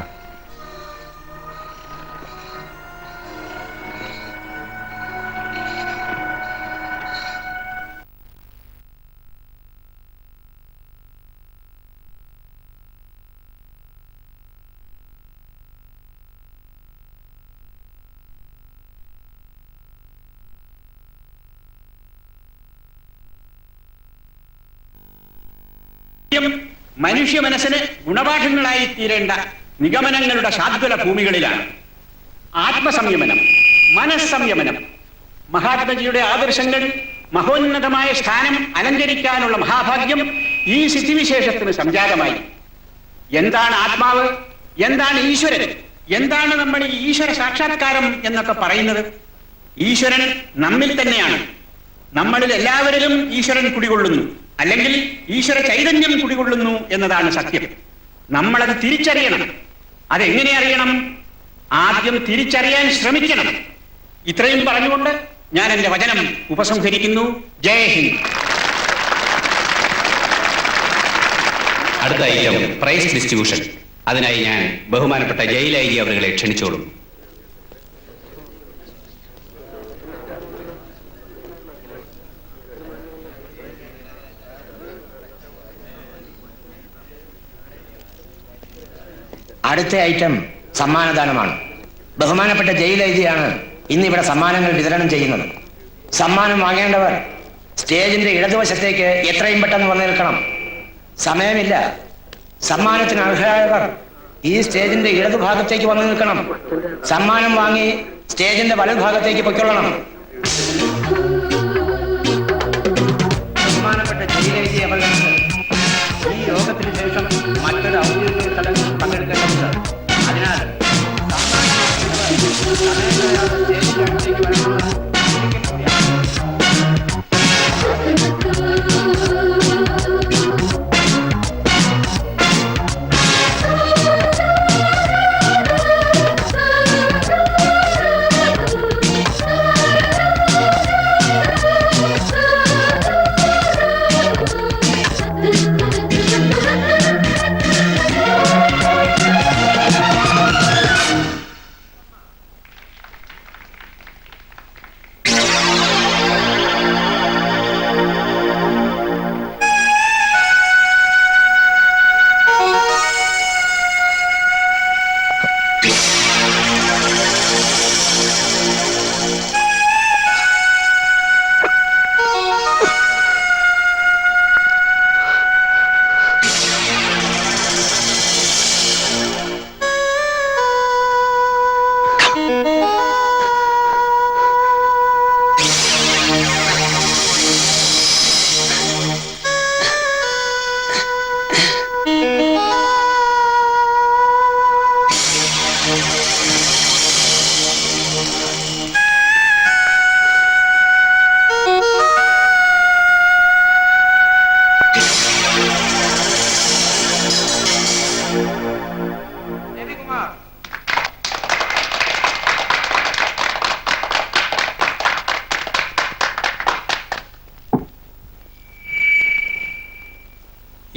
മനുഷ്യ മനസ്സിന് ഗുണപാഠങ്ങളായി തീരേണ്ട നിഗമനങ്ങളുടെ ശാദ്വല ഭൂമികളിലാണ്. ആത്മസംയമനം, മനസ്സംയമനം, മഹാത്മജിയുടെ ആദർശങ്ങൾ മഹോന്നതമായ സ്ഥാനം അലങ്കരിക്കാനുള്ള മഹാഭാഗ്യം ഈ സ്ഥിതിവിശേഷത്തിന് സംജാതമായി. എന്താണ് ആത്മാവ്, എന്താണ് ഈശ്വരൻ, എന്താണ് നമ്മൾ ഈ ഈശ്വര സാക്ഷാത്കാരം എന്നൊക്കെ പറയുന്നത്? ഈശ്വരൻ നമ്മിൽ തന്നെയാണ്. നമ്മളിൽ എല്ലാവരിലും ഈശ്വരൻ കുടികൊള്ളുന്നു, അല്ലെങ്കിൽ ഈശ്വര ചൈതന്യം കുടികൊള്ളുന്നു എന്നതാണ് സത്യം. നമ്മളത് തിരിച്ചറിയണം. അതെങ്ങനെ അറിയണം? ആദ്യം തിരിച്ചറിയാൻ ശ്രമിക്കണം. ഇത്രയും പറഞ്ഞുകൊണ്ട് ഞാൻ എന്റെ വചനം ഉപസംഹരിക്കുന്നു. ജയ് ഹിന്ദ്. അടുത്ത ഐറ്റം പ്രൈസ് ഡിസ്ട്രിബ്യൂഷൻ. അതിനായി ഞാൻ ബഹുമാനപ്പെട്ട ജയിൽ ഐ ജി അവരെ ക്ഷണിച്ചോളും. അടുത്ത ഐറ്റം സമ്മാനദാനമാണ്. ബഹുമാനപ്പെട്ട ജയിലൈജിയാണ് ഇന്നിവിടെ സമ്മാനങ്ങൾ വിതരണം ചെയ്യുന്നത്. സമ്മാനം വാങ്ങേണ്ടവർ സ്റ്റേജിന്റെ ഇടതുവശത്തേക്ക് എത്രയും പെട്ടെന്ന് വന്നു നിൽക്കണം. സമയമില്ല. സമ്മാനത്തിന് അർഹരായവർ ഈ സ്റ്റേജിന്റെ ഇടതുഭാഗത്തേക്ക് വന്നു നിൽക്കണം. സമ്മാനം വാങ്ങി സ്റ്റേജിന്റെ വലതുഭാഗത്തേക്ക് പൊയ്ക്കൊള്ളണം. ബഹുമാനപ്പെട്ട ജയിലൈജി അവർക്ക് ഈ യോഗത്തിന് ശേഷം മറ്റൊരു ഔദ്യോഗിക ചടങ്ങിൽ പങ്കെടുക്കേണ്ടതുണ്ട്. അതിനാൽ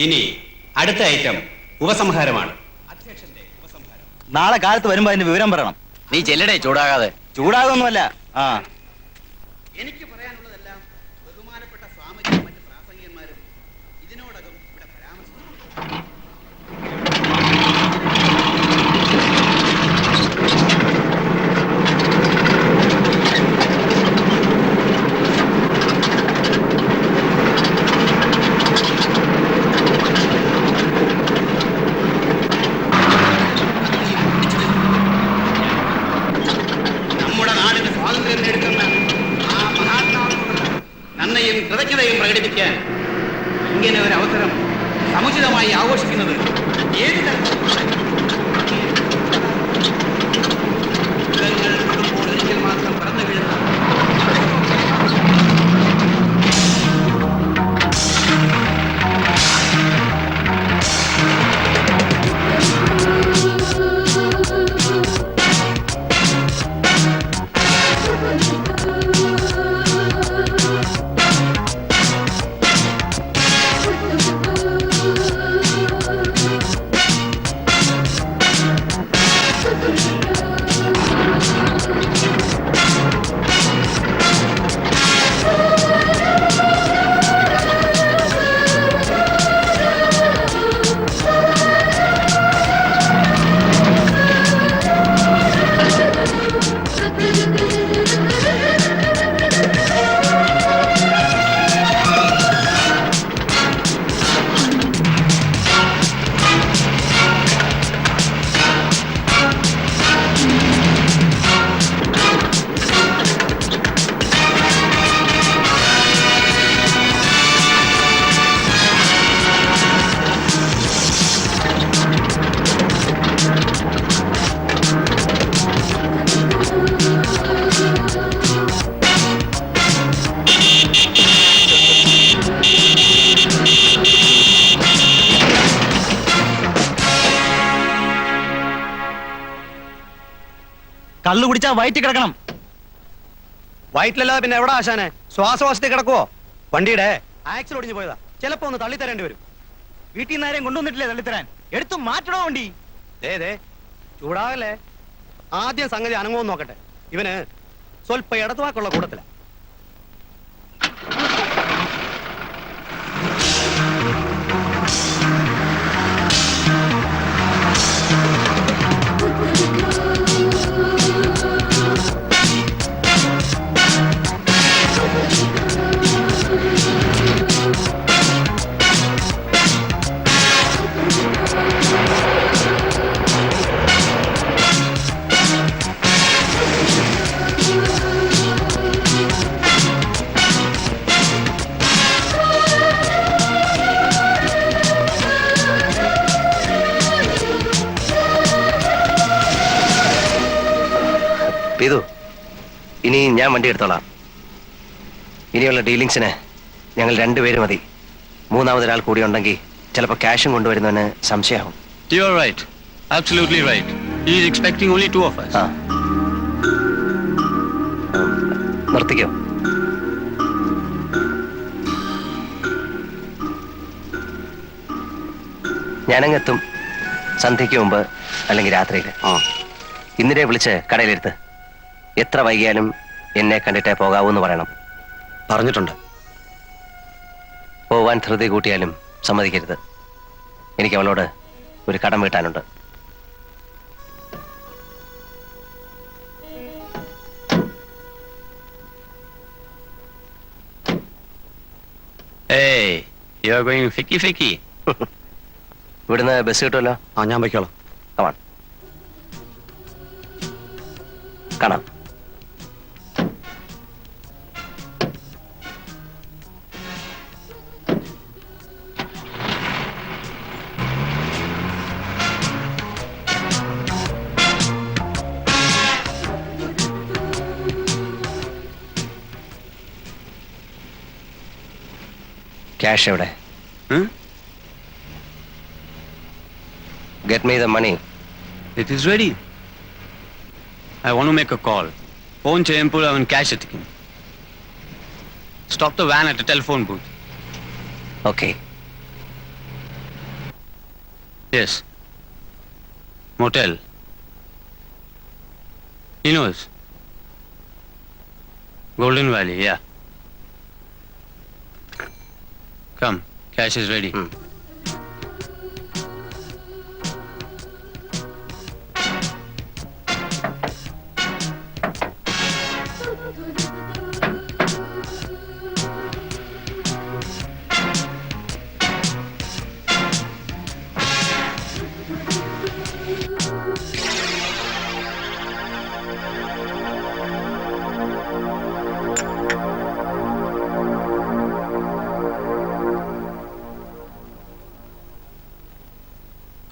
ഇനി അടുത്ത ഐറ്റം ഉപസംഹാരമാണ്. നാളെ കാലത്ത് വരുമ്പോ അതിന്റെ വിവരം പറയണം. നീ ചെല്ലടേ, ചൂടാകാതെ. ചൂടാകൊന്നുമല്ല. എനിക്ക് പറയാനുള്ളതെല്ലാം ബഹുമാനപ്പെട്ട സ്വാമികളും മറ്റ് പ്രാസംഗികന്മാരും ഇതിനോടകം ഇവിടെ പരാമർശിച്ചു. നമ്മുടെ നാടിന് സ്വാതന്ത്ര്യം നേടുന്ന ആ മഹാത്മാവിനോട് നന്ദിയും കൃതജ്ഞതയും പ്രകടിപ്പിക്കാൻ ഇങ്ങനെ ഒരു അവസരം സമുചിതമായി ആഘോഷിക്കുന്നത് ഏത് തരത്തിലുള്ള ഒരിക്കൽ മാത്രം പിറന്നു വീഴുന്ന കള്ളു കുടിച്ചാ വയറ്റിൽ കിടക്കണം. വയറ്റിലല്ലാതെ പിന്നെ എവിടെ ആശാനെ? ശ്വാസവാസത്തിൽ കിടക്കുവോ? വണ്ടിയുടെ ആക്സിൽ ഒടിഞ്ഞു പോയതാ. ചിലപ്പോ ഒന്ന് തള്ളിത്തരേണ്ടി വരും. വീട്ടിൽ നിന്ന് ആരെയും കൊണ്ടുവന്നിട്ടില്ലേ തള്ളിത്തരാൻ? എടുത്തു മാറ്റണോ വണ്ടി? ചൂടാകല്ലേ. ആദ്യം സംഗതി അനങ്ങുമെന്ന് നോക്കട്ടെ. ഇവന് സ്വല്പ ഇടത്തുവാക്കുള്ള കൂട്ടത്തില. പീതു, ഇനി ഞാൻ വണ്ടി എടുത്തോളാം. ഇനിയുള്ള ഡീലിങ്സിന് ഞങ്ങൾ രണ്ടുപേരും മതി. മൂന്നാമതൊരാൾ കൂടി ഉണ്ടെങ്കിൽ ചിലപ്പോൾ ക്യാഷും കൊണ്ടുവരുന്നവന് സംശയമാവും. You are right. Absolutely right. He is expecting only 2 of us. ആ, നിർത്തിക്കോ. ഞാനങ്ങെത്തും, സന്ധ്യയ്ക്ക് മുമ്പ് അല്ലെങ്കിൽ രാത്രിയിൽ. ഇന്നിനെ വിളിച്ച് കടയിലെടുത്ത് എത്ര വൈകിയാലും എന്നെ കണ്ടിട്ടേ പോകാവൂന്ന് പറയണം. പറഞ്ഞിട്ടുണ്ട്. പോവാൻ ധൃതി കൂട്ടിയാലും സമ്മതിക്കരുത്. എനിക്ക് അവളോട് ഒരു കടം വീട്ടാനുണ്ട്. Hey, you are going ficky. ഇവിടുന്ന് ബസ് കിട്ടുമല്ലോ. ഞാൻ വയ്ക്കോളാം. കമാൺ, കാണാം. ക്യാഷ് എവിടെ? Get me the money. It is ready. I want to make a call. Phone cheyempul avan cash etikkum. Stop the van at the telephone booth. Okay. Yes. Motel. He knows. Golden Valley, yeah. Come, cash is ready.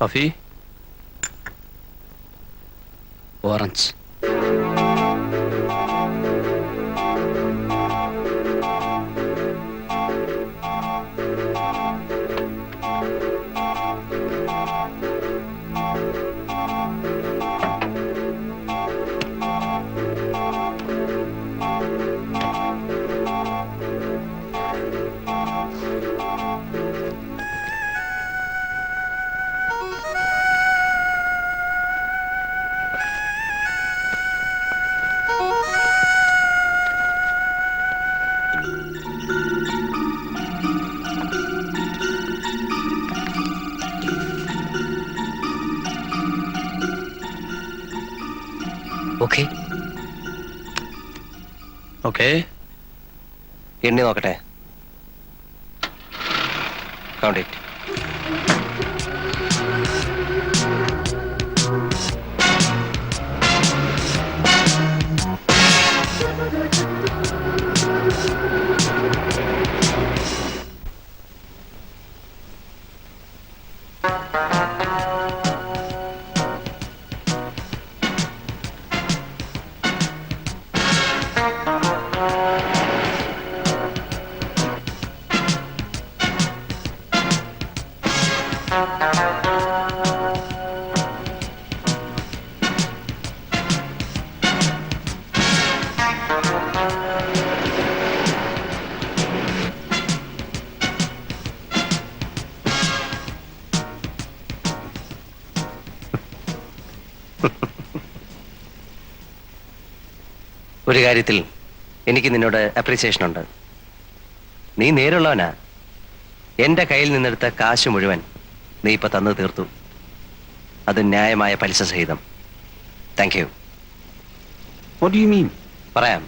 Coffee? Orange. Okay. Okay. എണ്ണി നോക്കട്ടെ. Count it. ഒരു കാര്യത്തിൽ എനിക്ക് നിന്നോട് appreciation ഉണ്ട്. നീ നേരുള്ളവനാ. എന്റെ കയ്യിൽ നിന്നെടുത്ത കാശ് മുഴുവൻ നീ ഇപ്പൊ തന്നു തീർത്തു. അത് ന്യായമായ പലിശ സഹിതം. Thank you. What do you mean? പറയാം.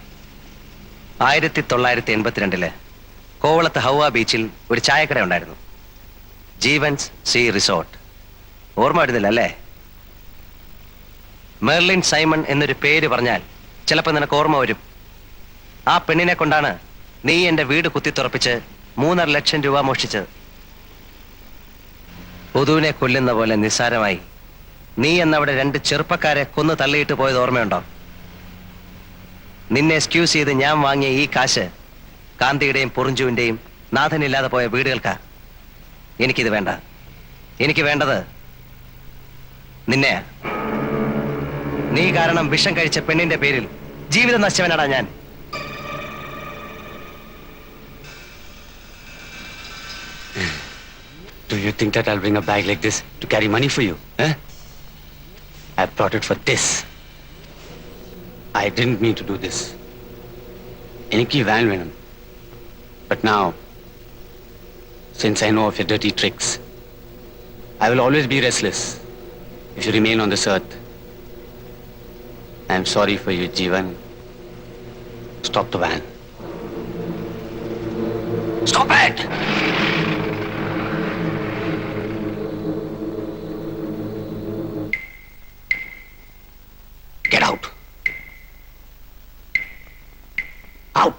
1982 കോവളത്ത് ഹൗവ ബീച്ചിൽ ഒരു ചായക്കട ഉണ്ടായിരുന്നു. Jeevan's sea resort. ഓർമ്മ വരുന്നില്ല അല്ലേ? മെർലിൻ സൈമൺ എന്നൊരു പേര് പറഞ്ഞാൽ ചിലപ്പോൾ നിനക്ക് ഓർമ്മ വരും. ആ പെണ്ണിനെ കൊണ്ടാണ് നീ എന്റെ വീട് കുത്തിത്തുറപ്പിച്ച് 3.5 ലക്ഷം രൂപ മോഷ്ടിച്ചത്. പൊതുവിനെ കൊല്ലുന്ന പോലെ നിസ്സാരമായി നീ എന്നവിടെ 2 ചെറുപ്പക്കാരെ കൊന്നു തള്ളിയിട്ട് പോയത് ഓർമ്മയുണ്ടോ? നിന്നെ എക്സ്ക്യൂസ് ചെയ്ത് ഞാൻ വാങ്ങിയ ഈ കാശ് കാന്തിയുടെയും പൊറിഞ്ചുവിന്റെയും നാഥനില്ലാതെ പോയ വീടുകൾക്കാ. എനിക്കിത് വേണ്ട. എനിക്ക് വേണ്ടത് നിന്നെ. നീ കാരണം വിഷം കഴിച്ച പെണ്ണിന്റെ പേരിൽ ജീവിതം നശിച്ചവനാടാ ഞാൻ. Do you think that I'll bring a bag like this to carry money for you? Eh? I brought it for this. I didn't mean to do this. Eniki van venam. But now, since I know of your dirty tricks, I will always be restless if you remain on this earth. I am sorry for you, Jeevan. Stop the van. Stop it! Get out. Out.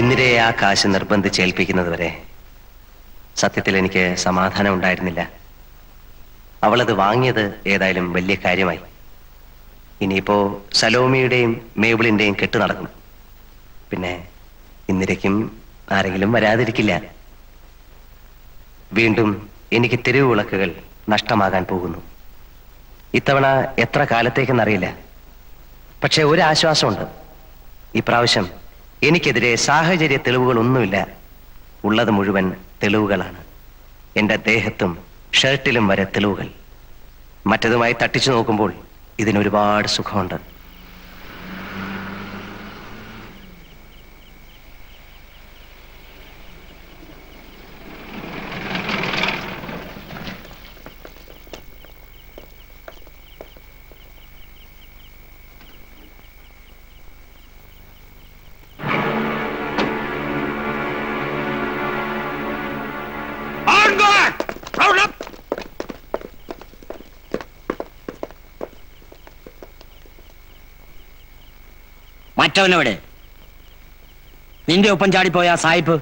ഇന്ദിരയെ ആ കാശ് നിർബന്ധിച്ചേൽപ്പിക്കുന്നത് വരെ സത്യത്തിൽ എനിക്ക് സമാധാനം ഉണ്ടായിരുന്നില്ല. അവളത് വാങ്ങിയത് ഏതായാലും വലിയ കാര്യമായി. ഇനിയിപ്പോ സലോമിയുടെയും മേബിളിന്റെയും കെട്ട് നടക്കും. പിന്നെ ഇന്ദിരയ്ക്കും ആരെങ്കിലും വരാതിരിക്കില്ല. വീണ്ടും എനിക്ക് തെരുവ് വിളക്കുകൾ നഷ്ടമാകാൻ പോകുന്നു. ഇത്തവണ എത്ര കാലത്തേക്കെന്നറിയില്ല. പക്ഷെ ഒരു ആശ്വാസമുണ്ട്. ഇപ്രാവശ്യം എനിക്കെതിരെ സാഹചര്യ തെളിവുകളൊന്നുമില്ല. ഉള്ളത് മുഴുവൻ തെളിവുകളാണ്. എൻ്റെ ദേഹത്തും ഷർട്ടിലും വരെ തെളിവുകൾ. മറ്റതുമായി തട്ടിച്ചു നോക്കുമ്പോൾ ഇതിനൊരുപാട് സുഖമുണ്ട്. മറ്റവനെവിടെ? നിന്റെ ഒപ്പം ചാടിപ്പോയ ആ സായിപ്പ്